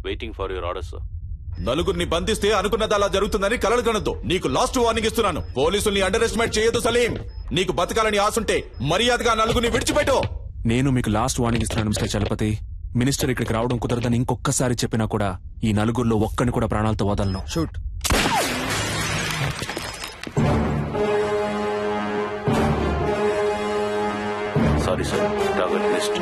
Waiting for your order sir. నలుగురిని బంధిస్తే అనుకున్నది అలా జరుగుతుందని కలలు కనొద్దు. నీకు లాస్ట్ వార్నింగ్ ఇస్తున్నాను. పోలీసుల్ని అండర్ ఎస్టిమేట్ చేయొద్దు సలీం. నీకు బతకాలని ఆశుంటే మర్యాదగా నలుగురిని విడిచిపెట్టు. నేను మీకు లాస్ట్ వార్నింగ్ ఇస్తున్నాను మిస్టర్ చలపతి. మినిస్టర్ ఇక్కడికి రావడం కుదరదని ఇంకొకసారి చెప్పినా కూడా ఈ నలుగురిలో ఒక్కని కూడా ప్రాణాలతో వదలను. Shoot. Sorry sir, target list.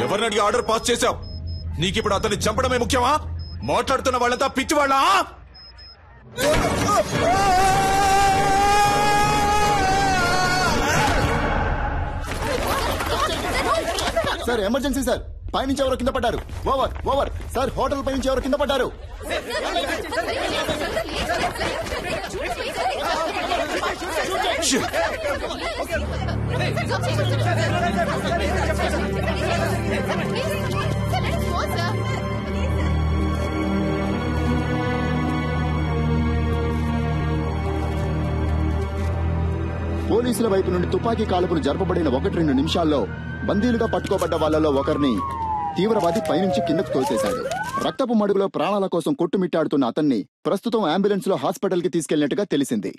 ఎవరిని అడిగి ఆర్డర్ పాస్ చేశావు? నీకిప్పుడు అతన్ని చంపడమే ముఖ్యమా? మాట్లాడుతున్న వాళ్ళంతా పిచ్చి వాళ్ళ? Sir emergency sir. పైనుంచి ఎవరో కింద పడ్డారు. Over over sir. హోటల్ పైనుంచి ఎవరో కింద పడ్డారు. పోలీసుల వైపు నుండి తుపాకీ కాల్పులు జరపబడిన 1-2 నిమిషాల్లో బందీలుగా పట్టుకోబడ్డ వాళ్లలో ఒకరిని తీవ్రవాది పైనుంచి కిందకు తోసేశాడు. రక్తపు మడుగులో ప్రాణాల కోసం కొట్టుమిట్టాడుతున్న అతన్ని ప్రస్తుతం అంబులెన్స్ లో హాస్పిటల్ కి తీసుకెళ్లినట్టుగా తెలిసింది.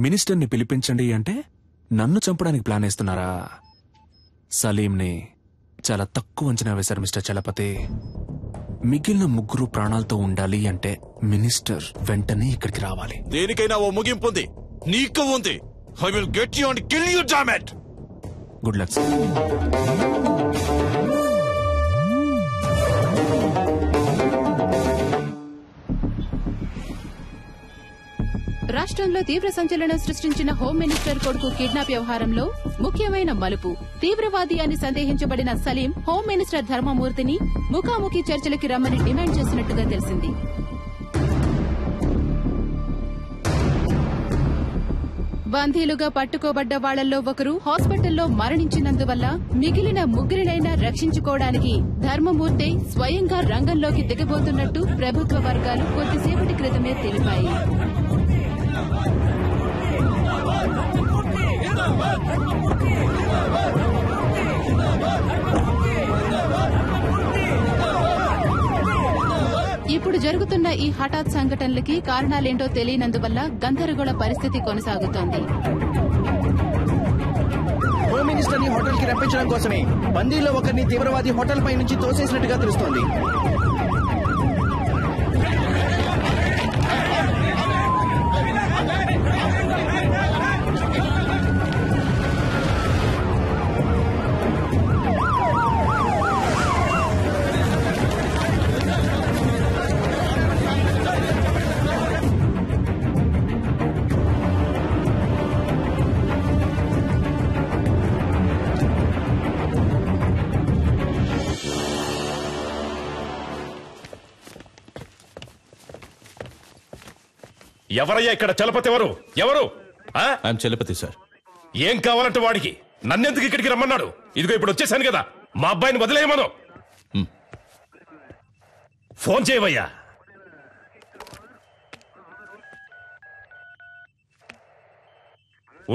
మినిస్టర్ని పిలిపించండి అంటే నన్ను చంపడానికి ప్లాన్ వేస్తున్నారా? సలీంని చాలా తక్కువ అంచనా వేశారు మిస్టర్ చలపతి. మిగిలిన ముగ్గురు ప్రాణాలతో ఉండాలి అంటే మినిస్టర్ వెంటనే ఇక్కడికి రావాలి. దేనికైనా ఓ ముగింపు ఉంది. నీకు ఉంది. I will get you and kill you, damn it! Good luck sir. రాష్ట్రంలో తీవ్ర సంచలనం సృష్టించిన హోం మినిస్టర్ కొడుకు కిడ్నాప్ వ్యవహారంలో ముఖ్యమైన మలుపు. తీవ్రవాది అని సందేహించబడిన సలీం హోం మినిస్టర్ ధర్మమూర్తిని ముఖాముఖి చర్చలకి రమ్మని డిమాండ్ చేసినట్టుగా తెలిసింది. బందీలుగా పట్టుకోబడ్డ వాళ్లలో ఒకరు హాస్పిటల్లో మరణించినందువల్ల మిగిలిన ముగ్గురినైనా రక్షించుకోవడానికి ధర్మమూర్తి స్వయంగా రంగంలోకి దిగబోతున్నట్టు ప్రభుత్వ వర్గాలు కొద్దిసేపటి క్రితమే తెలిపాయి. ఇప్పుడు జరుగుతున్న ఈ హఠాత్ సంఘటనలకి కారణాలేంటో తెలియనందువల్ల గందరగోళ పరిస్థితి కొనసాగుతోంది. హోమ్ మినిస్టర్ ని హోటల్ కి రప్పించడం కోసమే బందీలో ఒకరిని తీవ్రవాది హోటల్ పై నుంచి తోసేసినట్టుగా తెలుస్తోంది. ఎవరయ్యా ఇక్కడ చలపతి? ఎవరు ఎవరు? I'm Chalapathi sir. ఏం కావాలంటే వాడికి? నన్నెందుకు ఇక్కడికి రమ్మన్నాడు? ఇదిగో ఇప్పుడు వచ్చేసాను కదా, మా అబ్బాయిని వదిలేయమను. ఫోన్ చేయవయ్యా.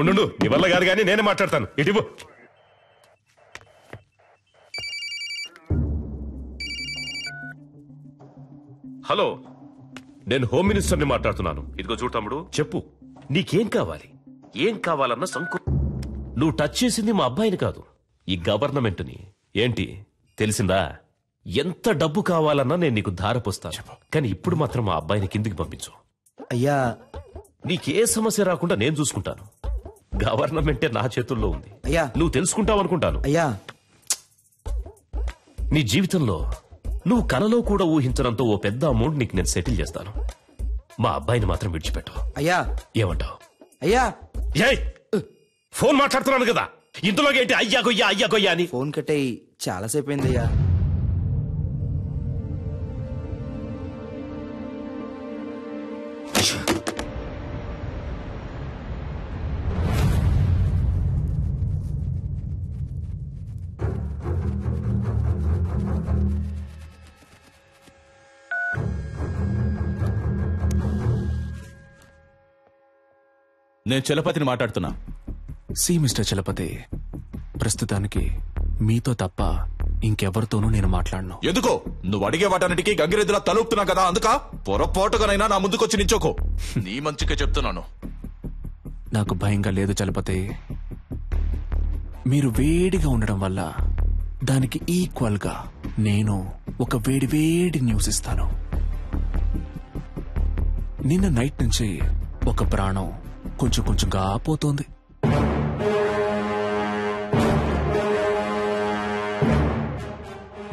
ఉండు, నీ వల్ల కాదు కానీ నేనే మాట్లాడతాను. ఇటు హలో, నేను హోమ్ మినిస్టర్ని మాట్లాడుతున్నాను. ఇదిగో చూడు తమ్ముడు, చెప్పు నీకేం కావాలి? ఏం కావాలన్న సంకు నువ్వు టచ్ చేసింది మా అబ్బాయిని కాదు, ఈ గవర్నమెంట్ని. ఏంటి తెలిసిందా? ఎంత డబ్బు కావాలన్నా నేను నీకు ధారపోస్తాను, కానీ ఇప్పుడు మాత్రం మా అబ్బాయిని కిందికి పంపించు. అయ్యా, నీకే సమస్య రాకుండా నేను చూసుకుంటాను. గవర్నమెంటే నా చేతుల్లో ఉంది. అయ్యా, నువ్వు తెలుసుకుంటావు అనుకుంటాను. అయ్యా, నీ జీవితంలో నువ్వు కలలో కూడా ఊహించడంతో ఓ పెద్ద అమౌంట్ నీకు నేను సెటిల్ చేస్తాను. మా అబ్బాయిని మాత్రం విడిచిపెట్టు. అయ్యా, ఏమంటావు? అయ్యా, ఫోన్ మాట్లాడుతున్నాను కదా, ఇందులోకి ఏంటి అయ్యా గొయ్యా అయ్యా గొయ్యా అని? ఫోన్ కట్టయి చాలాసేపు అయిందయ్యా. నేను చలపతిని మాట్లాడుతున్నా. సి మిస్టర్ చలపతి, ప్రస్తుతానికి మీతో తప్ప ఇంకెవరితోనూ నేను మాట్లాడను. ఎందుకో? నువ్వు అడిగే వాటన్నిటికీ గంగిరెద్దులా తలుపుతున్నా కదా, అందుక పొరపాటుగానైనా నా ముందుకొచ్చి నించోకో. నీ మంచిగా చెప్తున్నాను. నాకు భయంగా లేదు చలపతి. మీరు వేడిగా ఉండడం వల్ల దానికి ఈక్వల్ గా నేను ఒక వేడి న్యూస్ ఇస్తాను. నిన్న నైట్ నుంచి ఒక ప్రాణం కొంచెంగా పోతోంది.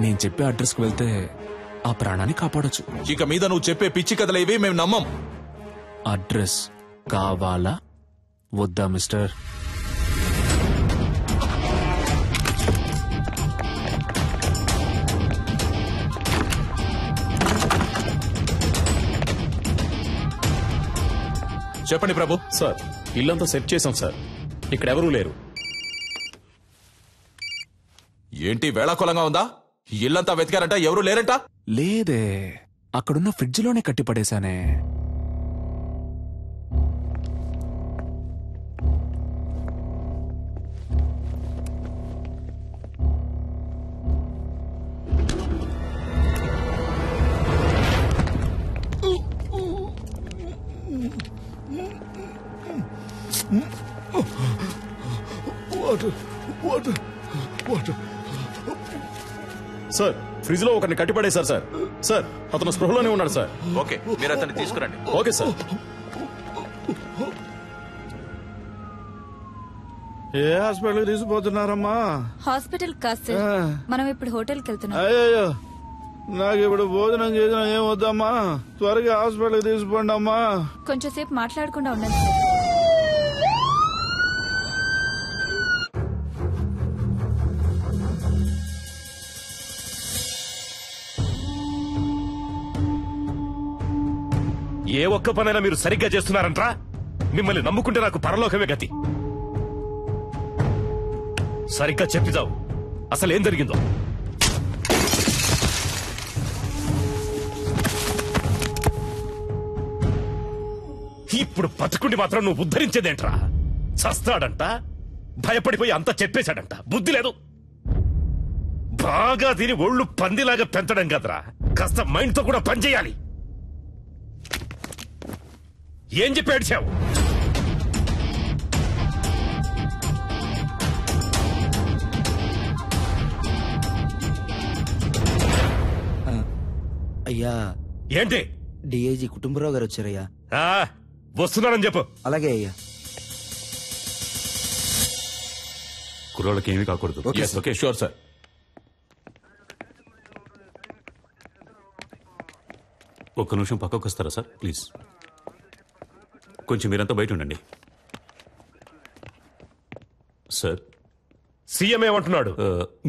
నేను చెప్పే అడ్రస్ కు వెళ్తే ఆ ప్రాణాన్ని కాపాడొచ్చు. ఇక మీద నువ్వు చెప్పే పిచ్చి కథలేవి మేము నమ్మం. అడ్రస్ కావాలా వద్దా మిస్టర్? చెప్పండి ప్రభు. సార్, ఇల్లంతా సెట్ చేశాం సార్. ఇక్కడ ఎవరూ లేరు. ఏంటి వేళాకోళంగా ఉందా? ఇల్లంతా వెతికారంట, ఎవరూ లేరంట? లేదే, అక్కడున్న ఫ్రిడ్జ్ లోనే కట్టిపడేశానే. సార్, ఫ్రిడ్జ్ లో ఒకరిని కట్టిపడేశారు సార్. సార్, అతను స్పృహలోనే ఉన్నాడు సార్. ఓకే, మీరు అతన్ని తీసుకురండి. Okay sir. ఏ హాస్పిటల్ తీసుకుపోతున్నారమ్మా? హాస్పిటల్ కాదు సార్, మనం ఇప్పుడు హోటల్కి వెళ్తున్నాం. అయ్యో, నాకు ఇప్పుడు భోజనం చేసిన ఏం వద్దమ్మా, త్వరగా హాస్పిటల్ తీసుకోండి అమ్మా. కొంచెం సేపు మాట్లాడకుండా ఉండండి సార్. ఏ ఒక్క పనైనా మీరు సరిగ్గా చేస్తున్నారంట్రా? మిమ్మల్ని నమ్ముకుంటే నాకు పరలోకమే గతి. సరిగ్గా చెప్పిదావు, అసలు ఏం జరిగిందో. ఇప్పుడు బతుకుండి మాత్రం నువ్వు ఉద్ధరించేదేంట్రా? చస్తాడంట, భయపడిపోయి అంతా చెప్పేశాడంట. బుద్ధి లేదు. బాగా తిని ఒళ్ళు పందిలాగా పెంచడం కదరా, కాస్త మైండ్తో కూడా పనిచేయాలి. ఏం చెప్పి ఏడ్చావు? అయ్యా. ఏంటి? డిఐజీ కుటుంబరావు గారు వచ్చారయ్యా. వస్తున్నానని చెప్పు. అలాగే అయ్యా. కుర్రోళ్ళకి ఏమీ కాకూడదు. Okay sure sir. ఒక్క నిమిషం పక్కకు వస్తారా సార్ ప్లీజ్? కొంచెం మీరంతా బయట ఉండండి. సార్, సీఎం ఏమంటున్నాడు?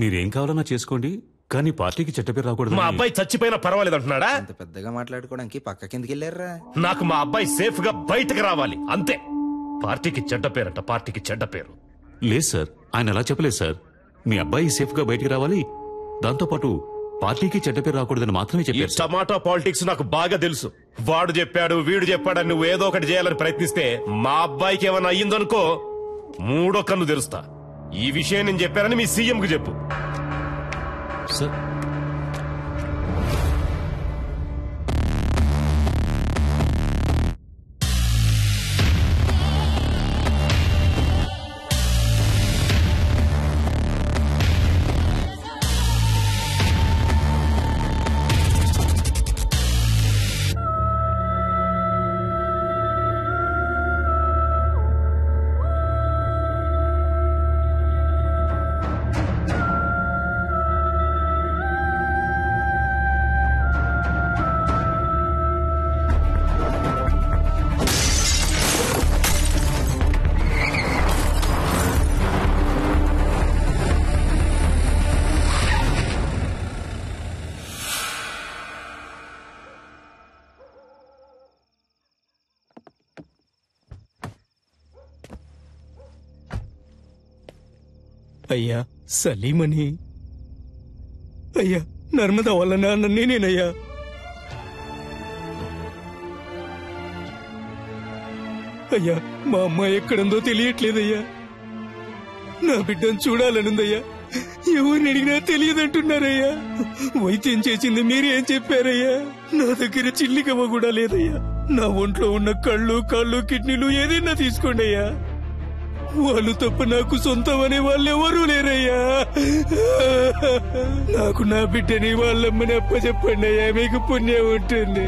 మీరేం కావాలన్నా చేసుకోండి, కానీ పార్టీకి చెడ్డ పేరు రాకూడదు. మా అబ్బాయి చచ్చిపోయినా పర్వాలేదు అంటున్నాడా? అంత పెద్దగా మాట్లాడుకోవడానికి పక్క కిందకి వెళ్ళారా? నాకు మా అబ్బాయి సేఫ్ గా బయటకు రావాలి అంతే. పార్టీకి చెడ్డ పేరంట, పార్టీకి చెడ్డ పేరు. లేదు సార్, ఆయన అలా చెప్పలేదు సార్. మీ అబ్బాయి సేఫ్ గా బయటికి రావాలి, దాంతోపాటు పార్టీకి చెడ్డ పేరు రాకూడదని మాత్రమే ఈ చెప్పారు. టమాటా పాలిటిక్స్ నాకు బాగా తెలుసు. వాడు చెప్పాడు, వీడు చెప్పాడని నువ్వు ఏదో ఒకటి చేయాలని ప్రయత్నిస్తే మా అబ్బాయికి ఏమైనా అయ్యిందనుకో మూడో కన్ను తెరుస్తా. ఈ విషయం నేను చెప్పానని మీ సీఎం కు చెప్పు. సార్, అయ్యా సలీమని, అయ్యా నర్మదా వాళ్ళ నాన్న నేనేనయ్యా. అయ్యా మా అమ్మాయి ఎక్కడుందో తెలియట్లేదయ్యా. నా బిడ్డను చూడాలనుందయ్యా. ఎవరిని అడిగినా తెలియదంటున్నారయ్యా. వైద్యం చేసింది మీరే ఏం చెప్పారయ్యా? నా దగ్గర చిల్లికవ్వ కూడా లేదయ్యా. నా ఒంట్లో ఉన్న కళ్ళు, కాళ్ళు, కిడ్నీలు ఏదైనా తీసుకోండి అయ్యా. వాళ్ళు తప్ప నాకు సొంతం అనే వాళ్ళు ఎవరూ లేరయ్యా. నాకు నా బిడ్డని వాళ్ళమ్మని అప్పచెప్పండి అయ్యా, మీకు పుణ్యం ఉంటుంది.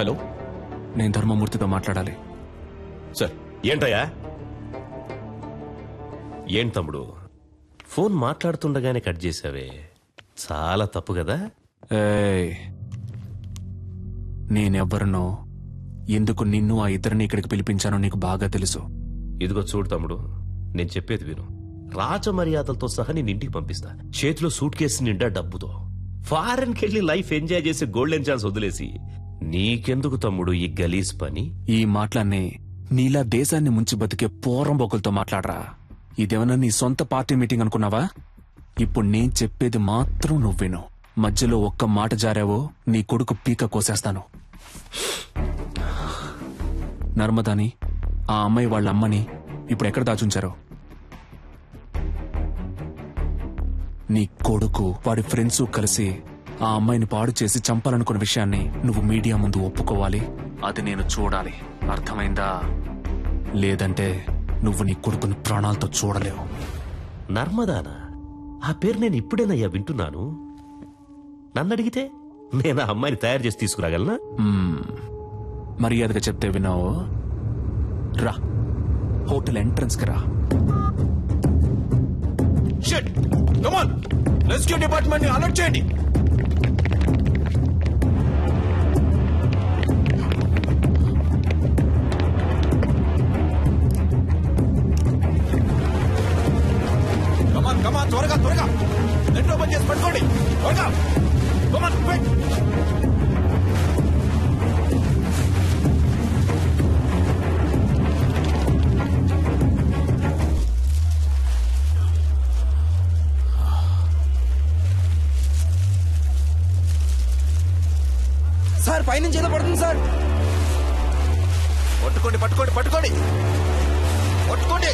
హలో, నేను ధర్మమూర్తితో మాట్లాడాలి. సార్. ఏంటయ్యా? ఏం తమ్ముడు, ఫోన్ మాట్లాడుతుండగానే కట్ చేసావే, చాలా తప్పు కదా? నేనెవ్వరినో, ఎందుకు నిన్ను ఆ ఇద్దరిని ఇక్కడికి పిలిపించానో నీకు బాగా తెలుసు. ఇదిగో చూడు తమ్ముడు, నేను చెప్పేది విను. రాజమర్యాదలతో సహా నేను ఇంటికి పంపిస్తా, చేతిలో సూట్ కేసు నిండా డబ్బుతో. ఫారెన్కి వెళ్ళి లైఫ్ ఎంజాయ్ చేసి గోల్డెన్ ఛాన్స్ వదిలేసి నీకెందుకు తమ్ముడు ఈ గలీజ్ పని? ఈ మాటలన్నీ నీలా దేశాన్ని ముంచి బతికే పోరంబోకులతో మాట్లాడరా. ఇదేమన్నా నీ సొంత పార్టీ మీటింగ్ అనుకున్నావా? ఇప్పుడు నేను చెప్పేది మాత్రం నువ్వు విను. మధ్యలో ఒక్క మాట జారావో నీ కొడుకు పీక కోసేస్తాను. నర్మదాని, ఆ అమ్మాయి వాళ్ళ అమ్మని ఇప్పుడు ఎక్కడ దాచుంచారో? నీ కొడుకు వాడి ఫ్రెండ్స్ కలిసి ఆ అమ్మాయిని పాడు చేసి చంపాలనుకున్న విషయాన్ని నువ్వు మీడియా ముందు ఒప్పుకోవాలి. అది నేను చూడాలి, అర్థమైందా? లేదంటే నువ్వు నీ కొడుకుని ప్రాణాలతో చూడలేవు. నర్మదానా? ఆ పేరు నేను ఇప్పుడేనయ్యా వింటున్నాను. నన్ను అడిగితే నేను ఆ అమ్మాయిని తయారు చేసి తీసుకురాగలనా? మర్యాదగా చెప్తే విన్నావు. రా, హోటల్ ఎంట్రన్స్ కి రా. Shit! Come on, rescue department ని అలర్ట్ చేయండి. కమాన్ త్వరగా త్వరగా నెట్ ఓపెన్ చేసి పట్టుకోండి. త్వరగా కమాన్ క్విక్. సార్ పైనుంచి ఏదో పడుతుంది సార్. పట్టుకోండి పట్టుకోండి పట్టుకోండి పట్టుకోండి.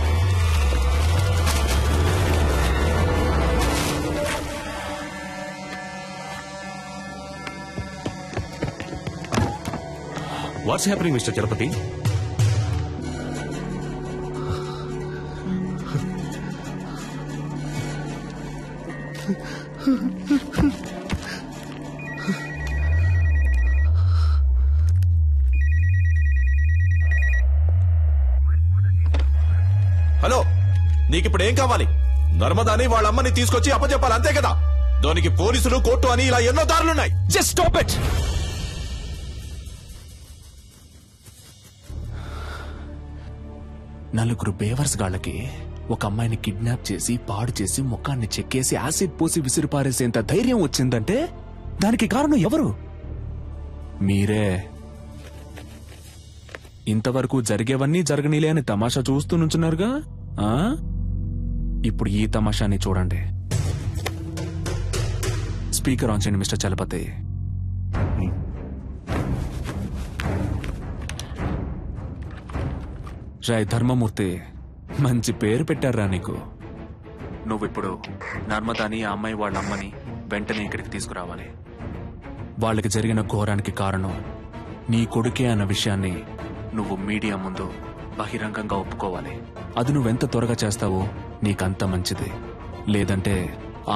What's happening mister Chalapathi? Hello, నీకిప్పుడు ఏం కావాలి? నర్మదాని వాళ్ళ అమ్మని తీసుకొచ్చి అప్పచెప్పాలి, అంతే కదా? దానికి పోలీసులు, కోర్టు అని ఇలా ఎన్నో దారులున్నాయి. Just stop it. నలుగురు బేవర్స్ గాళ్ళకి ఒక అమ్మాయిని కిడ్నాప్ చేసి పాడు చేసి ముఖాన్ని చెక్కేసి యాసిడ్ పోసి విసిరిపారేసేంత ధైర్యం వచ్చిందంటే దానికి కారణం ఎవరు? మీరే. ఇంతవరకు జరిగేవన్నీ జరగనీలే అని తమాషా చూస్తూ నుంచున్నారుగా. ఇప్పుడు ఈ తమాషాని చూడండి. స్పీకర్ ఆన్ చేయండి మిస్టర్ చలపతి. రాయ్ ధర్మమూర్తి, మంచి పేరు పెట్టారా నీకు. నువ్విప్పుడు నర్మదాని, ఆ అమ్మాయి వాళ్ళ అమ్మని వెంటనే ఇక్కడికి తీసుకురావాలి. వాళ్ళకి జరిగిన ఘోరానికి కారణం నీ కొడుకే అన్న విషయాన్ని నువ్వు మీడియా ముందు బహిరంగంగా ఒప్పుకోవాలి. అది నువ్వెంత త్వరగా చేస్తావో నీకంత మంచిది. లేదంటే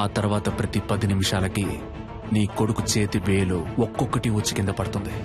ఆ తర్వాత ప్రతి 10 నిమిషాలకి నీ కొడుకు చేతి వేలు ఒక్కొక్కటి వచ్చి కింద పడుతుంది.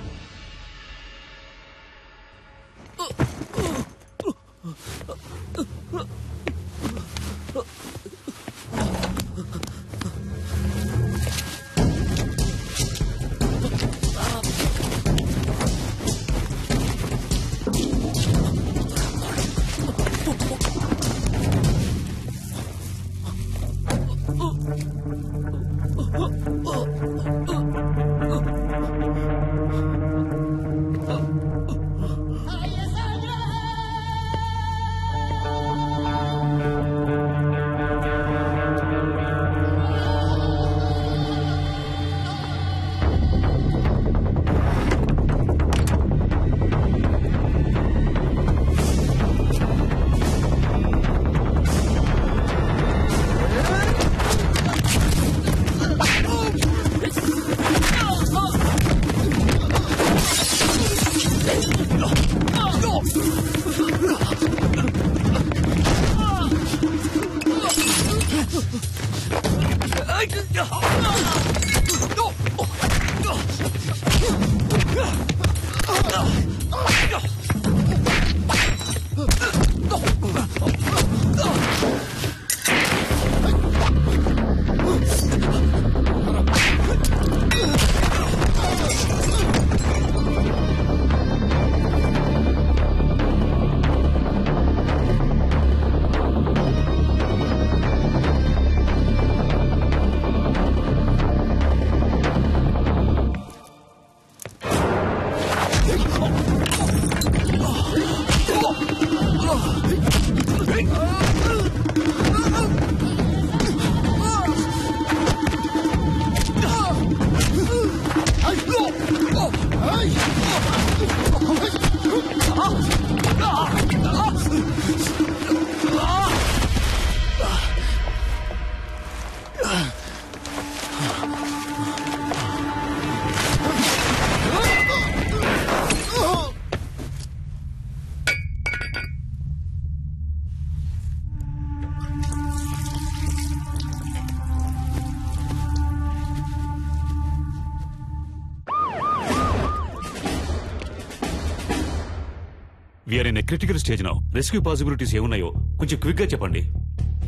We're in a critical stage now. Rescue possibilities ఏమున్నాయో కొంచెం క్విక్ గా చెప్పండి.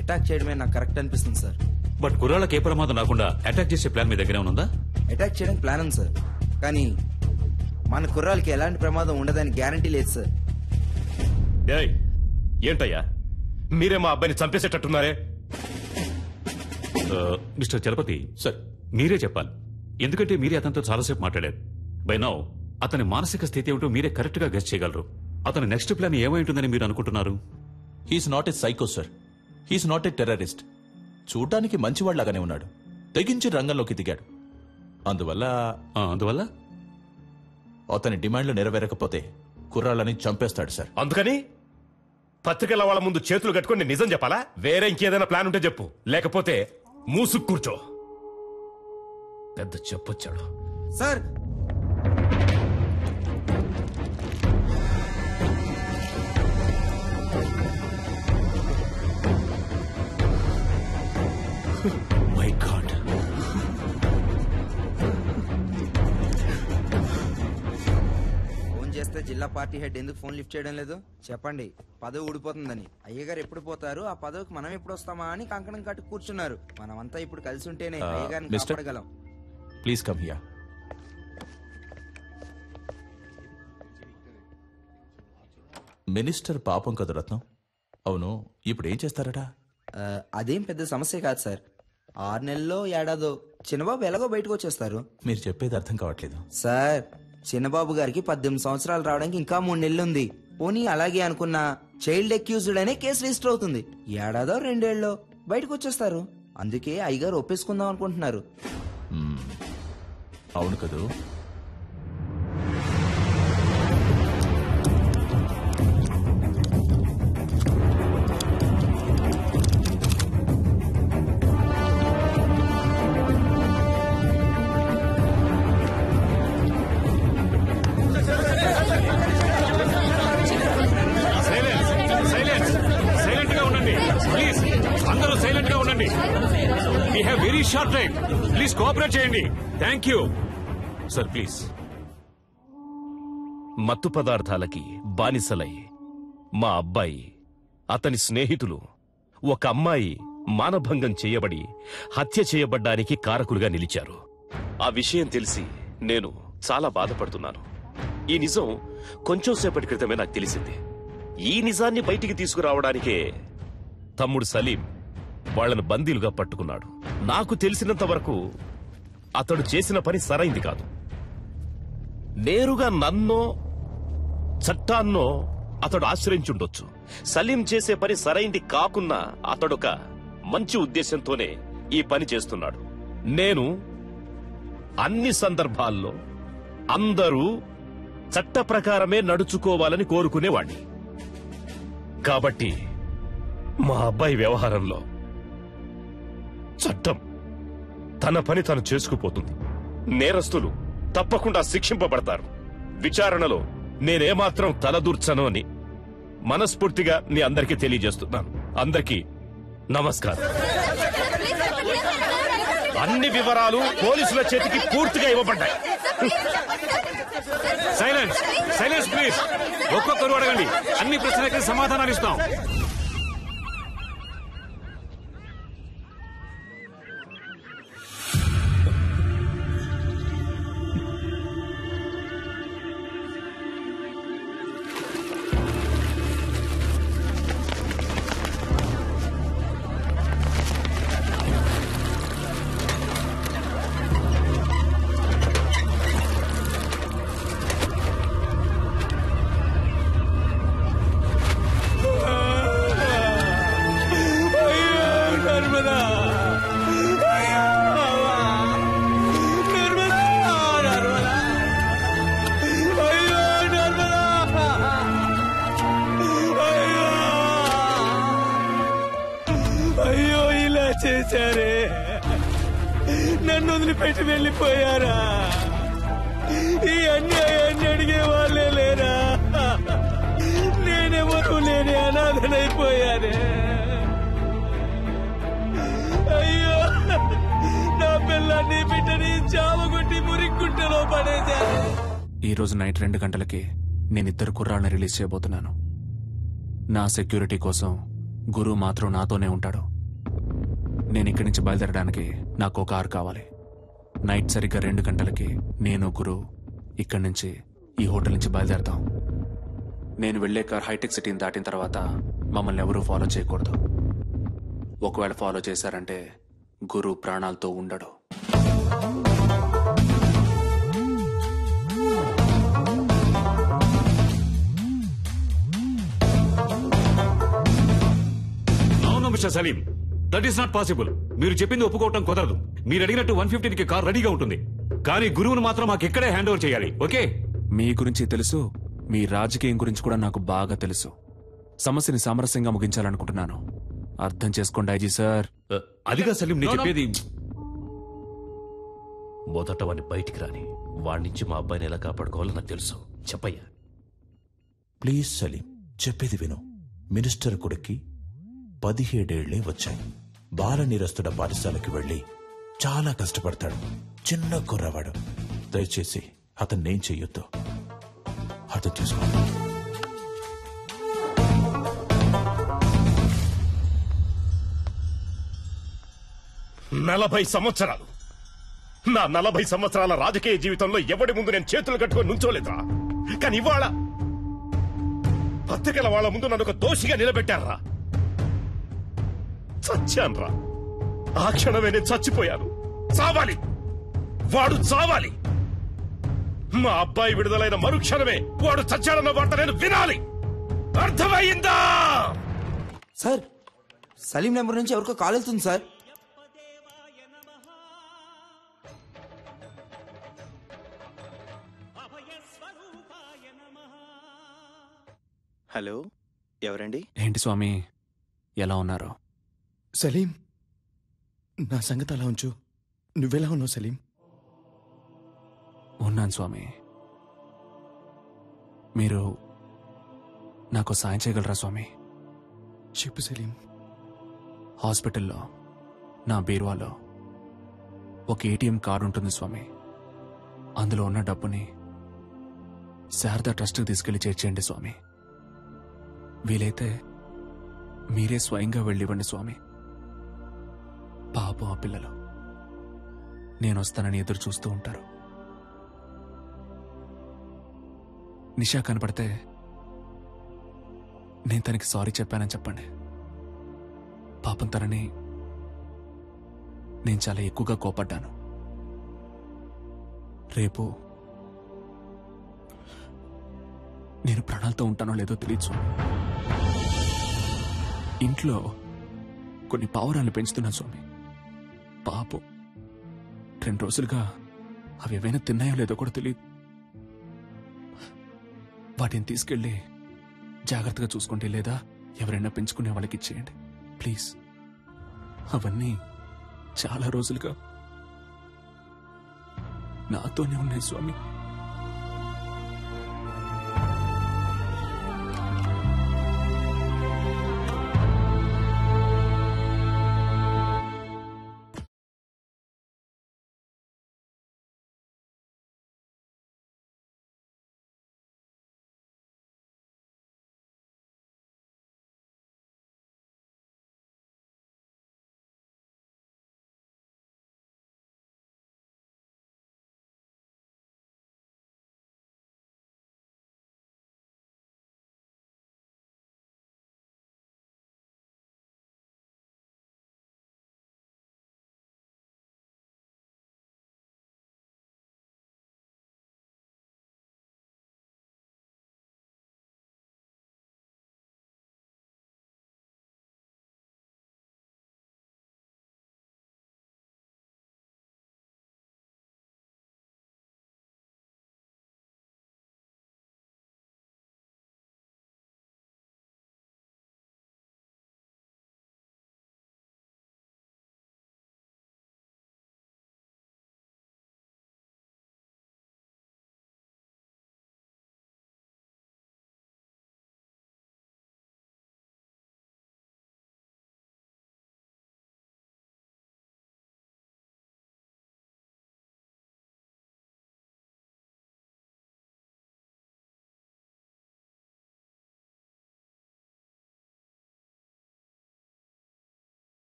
అటాక్ చేయడమే నాకు కరెక్ట్ అనిపిస్తుంది సార్. బట్ కుర్రాళ్ళకి ఏ ప్రమాదం రాకుండా అటాక్ చేసే ప్లాన్ మీ దగ్గర ఉందా? అటాక్ చేయడానికి ప్లాన్ ఉంది సార్, కానీ మన కుర్రాళ్ళకి ఎలాంటి ప్రమాదం ఉండదని గ్యారంటీ లేదు సార్. ఏంటయ్యా మీరే మా అబ్బాయిని చంపేసేటట్టున్నారే? మిస్టర్ చలపతి సార్, మీరే చెప్పాలి. ఎందుకంటే మీరే అతనితో చాలాసేపు మాట్లాడారు. బై నౌ అతని మానసిక స్థితి ఏమిటో మీరే కరెక్ట్ గా గెస్ చేయగలరు. అతని నెక్స్ట్ ప్లాన్ ఏమై ఉంటుందని మీరు అనుకుంటున్నారు? He's not a psycho sir, he's not a terrorist. చూడ్డానికి మంచివాళ్లాగానే ఉన్నాడు, తెగించి రంగంలోకి దిగాడు. అందువల్ల అతని డిమాండ్లు నెరవేరకపోతే కుర్రాళ్ళని చంపేస్తాడు సార్. అందుకని పత్రికల వాళ్ళ ముందు చేతులు కట్టుకుని నిజం చెప్పాలా? వేరే ఇంకేదైనా ప్లాన్ ఉంటే చెప్పు, లేకపోతే మూసుకు కూర్చో. పెద్ద చెప్పొచ్చాడు సార్. మై గాడ్, ఫోన్ చేస్తే జిల్లా పార్టీ హెడ్ ఎందుకు ఫోన్ లిఫ్ట్ చేయడం లేదు చెప్పండి. పదవి ఊడిపోతుందని. అయ్యగారు ఎప్పుడు పోతారు, ఆ పదవికి మనం ఎప్పుడు వస్తామా అని కంకణం కట్టి కూర్చున్నారు. మనమంతా ఇప్పుడు కలిసి ఉంటేనే అయ్యగారిని కాపాడగలం. Please come here. మినిస్టర్ పాపం కదా రత్నం. అవును, ఇప్పుడు ఏం చేస్తారట? అదేం పెద్ద సమస్య కాదు సార్. 6 నెలల్లో ఏడాదో చిన్నబాబు ఎలాగో బయటకు వచ్చేస్తారు. మీరు చెప్పేది అర్థం కావట్లేదు సార్. చిన్నబాబు గారికి 18 సంవత్సరాలు రావడానికి ఇంకా 3 నెలలు ఉంది. పోనీ అలాగే అనుకున్న చైల్డ్ అక్యూజ్డ్ అనే కేసు రిజిస్టర్ అవుతుంది. ఏడాదో 2 ఏళ్ళలో బయటకు వచ్చేస్తారు. అందుకే అయ్యగారు ఒప్పేసుకుందాం అనుకుంటున్నారు. అవును కదూ? We have very short time. Please cooperate చేయండి. Thank you. Sir, please. మత్తు పదార్థాలకి బానిసలై మా అబ్బాయి, అతని స్నేహితులు, ఒక అమ్మాయి మానభంగం చేయబడి హత్య చేయబడ్డానికి కారకులుగా నిలిచారు. ఆ విషయం తెలిసి నేను చాలా బాధపడుతున్నాను. ఈ నిజం కొంచెం సేపటి క్రితమే నాకు తెలిసింది. ఈ నిజాన్ని బయటికి తీసుకురావడానికే తమ్ముడు సలీం వాళ్లను బందీలుగా పట్టుకున్నాడు. నాకు తెలిసినంత వరకు అతడు చేసిన పని సరైంది కాదు. నేరుగా నన్నో చట్టాన్నో అతడు ఆశ్రయించుండొచ్చు. సలీం చేసే పని సరైంది కాకున్నా అతడొక మంచి ఉద్దేశంతోనే ఈ పని చేస్తున్నాడు. నేను అన్ని సందర్భాల్లో అందరూ చట్ట ప్రకారమే నడుచుకోవాలని కోరుకునేవాణ్ణి. కాబట్టి మా అబ్బాయి వ్యవహారంలో చట్టం తన పని తను చేసుకుపోతుంది. నేరస్తులు తప్పకుండా శిక్షింపబడతారు. విచారణలో నేనేమాత్రం తలదూర్చను అని మనస్ఫూర్తిగా మీ అందరికీ తెలియజేస్తున్నాను. అందరికీ నమస్కారం. అన్ని వివరాలు పోలీసుల చేతికి పూర్తిగా ఇవ్వబడ్డాయి. Silence, silence please. ఒక్కొక్కరు అడగండి, అన్ని ప్రశ్నలకి సమాధానాలు ఇస్తాం. చేశారే, నన్ను వదిలిపెట్టి వెళ్ళిపోయారా? ఈ అన్యాయాన్ని అడిగే వాళ్ళే లేరా? నేనెవరూ లేని అనాథనైపోయానే. అయ్యో, నా పిల్లాన్ని బిడ్డని చావగొట్టి మురిక్కుంటలో పడేశారు. ఈ రోజు నైట్ 2 గంటలకి నేనిద్దరు కుర్రాళ్ళని రిలీజ్ చేయబోతున్నాను. నా సెక్యూరిటీ కోసం గురు మాత్రం నాతోనే ఉంటాడు. నేను ఇక్కడి నుంచి బయలుదేరడానికి నాకు కారు కావాలి. నైట్ సరిగ్గా 2 గంటలకి నేను గురు ఇక్కడి నుంచి ఈ హోటల్ నుంచి బయలుదేరతాం. నేను వెళ్లే కార్ హైటెక్ సిటీని దాటిన తర్వాత మమ్మల్ని ఎవరూ ఫాలో చేయకూడదు. ఒకవేళ ఫాలో చేశారంటే గురు ప్రాణాలతో ఉండడు. Mister Salim, that is not possible. మీరు చెప్పింది ఒప్పుకోవటం కుదరదు. మీరు అడిగినట్టు 115కి కార్ రెడీగా ఉంటుంది, కానీ గురువును మాత్రం మాకు ఇక్కడే హ్యాండ్ ఓవర్ చేయాలి. ఓకే? మీ గురించి తెలుసు, మీ రాజకీయం గురించి కూడా నాకు బాగా తెలుసు. సమస్యని సామరస్యంగా ముగించాలనుకుంటున్నాను. అర్థం చేసుకోండి ఐజీ సార్. అదిగా సలీం నేను చెప్పేది. మొదట వాడిని బయటికి రాని, వాడి నుంచి మా అబ్బాయిని ఎలా కాపాడుకోవాలో నాకు తెలుసు. చెప్పయ్యా. ప్లీజ్ సలీం, చెప్పేది విను. మినిస్టర్ కొడుక్కి 17 ఏళ్లే వచ్చాయి. బాల నిరస్తుడ పాఠశాలకి వెళ్లి చాలా కష్టపడతాడు. చిన్న కుర్రవాడు. దయచేసి అతన్నేం చెయ్యొద్దు. అర్థం చేసుకో. 40 సంవత్సరాలు, నా 40 సంవత్సరాల రాజకీయ జీవితంలో ఎవడి ముందు నేను చేతులు కట్టుకొని నుంచోలేదురా. కానీ ఇవాళ పత్రికల వాళ్ళ ముందు నన్ను ఒక దోషిగా నిలబెట్టారా. చచ్చాన్రా. ఆ క్షణమే నేను చచ్చిపోయాను. చావాలి, వాడు చావాలి. మా అబ్బాయి విడుదలైన మరుక్షణమే వాడు చచ్చాడన్న వార్త నేను వినాలి. అర్థమైందా? సార్, సలీం నెంబర్ నుంచి ఎవరికో కాల్ వెళ్తుంది సార్. హలో, ఎవరండి? ఏంటి స్వామి, ఎలా ఉన్నారు? సలీం, నా సంగతి అలా ఉంచు. నువ్వెలా ఉన్నావు సలీం? ఉన్నాను స్వామి. మీరు నాకు సాయం చేయగలరా స్వామి? చెప్పు సలీం. హాస్పిటల్లో నా బీరువాలో ఒక ఏటీఎం కార్డు ఉంటుంది స్వామి. అందులో ఉన్న డబ్బుని శారదా ట్రస్ట్కి తీసుకెళ్లి చేర్చేయండి స్వామి. వీలైతే మీరే స్వయంగా వెళ్ళివ్వండి స్వామి. పాపం ఆ పిల్లలు నేను వస్తానని ఎదురు చూస్తూ ఉంటారు. నిషా కనపడితే నేను తనకి సారీ చెప్పానని చెప్పండి. పాపం తనని నేను చాలా ఎక్కువగా కోపడ్డాను. రేపు నేను ప్రాణాలతో ఉంటానో లేదో తెలియదు. ఇంట్లో కొన్ని పావురాలు పెంచుతున్నాను స్వామి. పాపం 2 రోజులుగా అవి ఏవైనా తిన్నాయో లేదో కూడా తెలియదు. వాటిని తీసుకెళ్ళి జాగ్రత్తగా చూసుకోండి, లేదా ఎవరైనా పెంచుకునే వాళ్ళకి ఇచ్చేయండి ప్లీజ్. అవన్నీ చాలా రోజులుగా నాతోనే ఉన్నాయి స్వామి.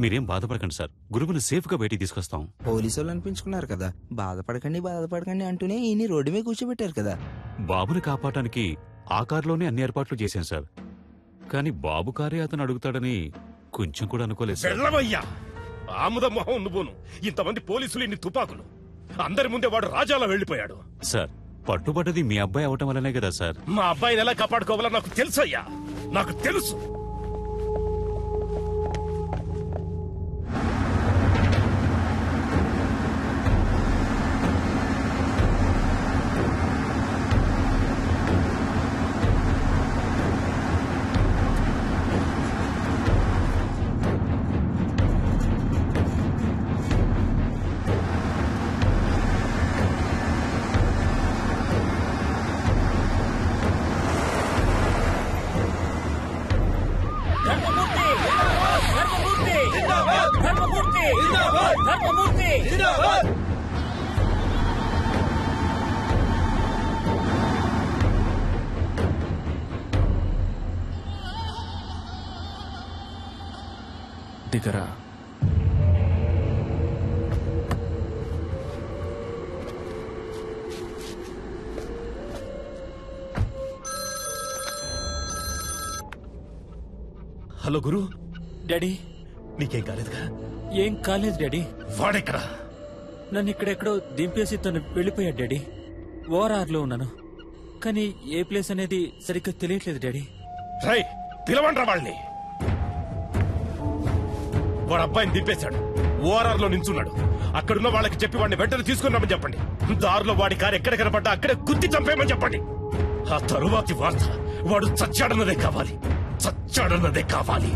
మీరేం బాధపడకండి సార్, గురువుని సేఫ్ గా బయటికి తీసుకొస్తాం. పోలీసు వాళ్ళు అనిపించుకున్నారు కదా, బాధపడకండి అంటూనే ఈయన్ని రోడ్డు మీద కూర్చోబెట్టారు కదా. బాబుని కాపాడటానికి ఆ కారులోనే అన్ని ఏర్పాట్లు చేశాను సార్. కానీ బాబు కారే అతను అడుగుతాడని కొంచెం కూడా అనుకోలేదు సార్. వెళ్ళవయ్యా ఆముద మొహం నువ్వును. ఇంతమంది పోలీసులు, ఇన్ని తుపాకులు, అందరి ముందే వాడు రాజాలా వెళ్లిపోయాడు. సార్ పట్టుబడ్డది మీ అబ్బాయి అవటం వల్లనే కదా సార్. మా అబ్బాయిని ఎలా కాపాడుకోవాలో నాకు తెలుసయ్యా, నాకు తెలుసు. దిగరా. హలో గురు. డాడీ నీకేం కాలేదుగా? ఏం కాలేదు డాడీ. వాడెక్కడా? నన్ను ఇక్కడెక్కడో దింపేసి తను వెళ్ళిపోయాడు డాడీ. ఓఆర్ఆర్లో ఉన్నాను, కానీ ఏ ప్లేస్ అనేది సరిగ్గా తెలియట్లేదు డాడీ. రై పిలవండ్రా వాళ్ళని. వాడు అబ్బాయిని దింపేశాడు, ఓఆర్ఆర్ లో నించున్నాడు. అక్కడున్న వాళ్ళకి చెప్పి వాడిని వెంటనే తీసుకుని రమ్మని చెప్పండి. దారిలో వాడి కారు ఎక్కడ కనపడ్డా అక్కడే గుద్ది చంపేయమని చెప్పండి. ఆ తరువాతి వార్త వాడు చచ్చాడన్నదే కావాలి, చచ్చాడన్నదే కావాలి.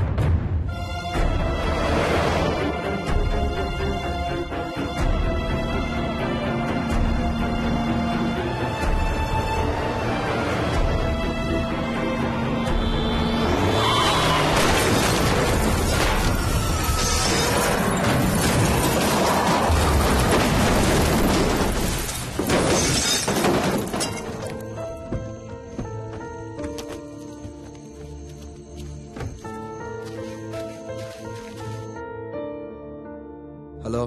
హలో,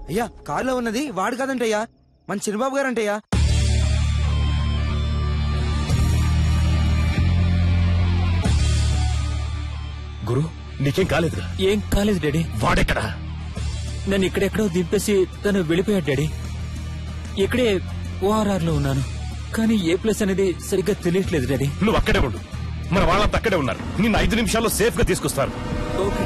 అయ్యా కారులో ఉన్నది వాడు కాదంటయ్యా, మన చిన్నబాబు గారంటయ్యా. గురు నీకేం కాలేదుగా? ఏం కాలేదు డాడీ. వాడెక్కడా? నన్ను ఇక్కడెక్కడో దింపేసి తను వెళ్ళిపోయాడు డాడీ. ఇక్కడే ఓఆర్ఆర్ లో ఉన్నాను, కానీ ఏ ప్లేస్ అనేది సరిగ్గా తెలియట్లేదు డాడీ. నువ్వు అక్కడే ఉండు, మన వాళ్ళంతా అక్కడే ఉన్నారు. నిన్ను 5 నిమిషాల్లో సేఫ్ గా తీసుకొస్తారు. ఓకే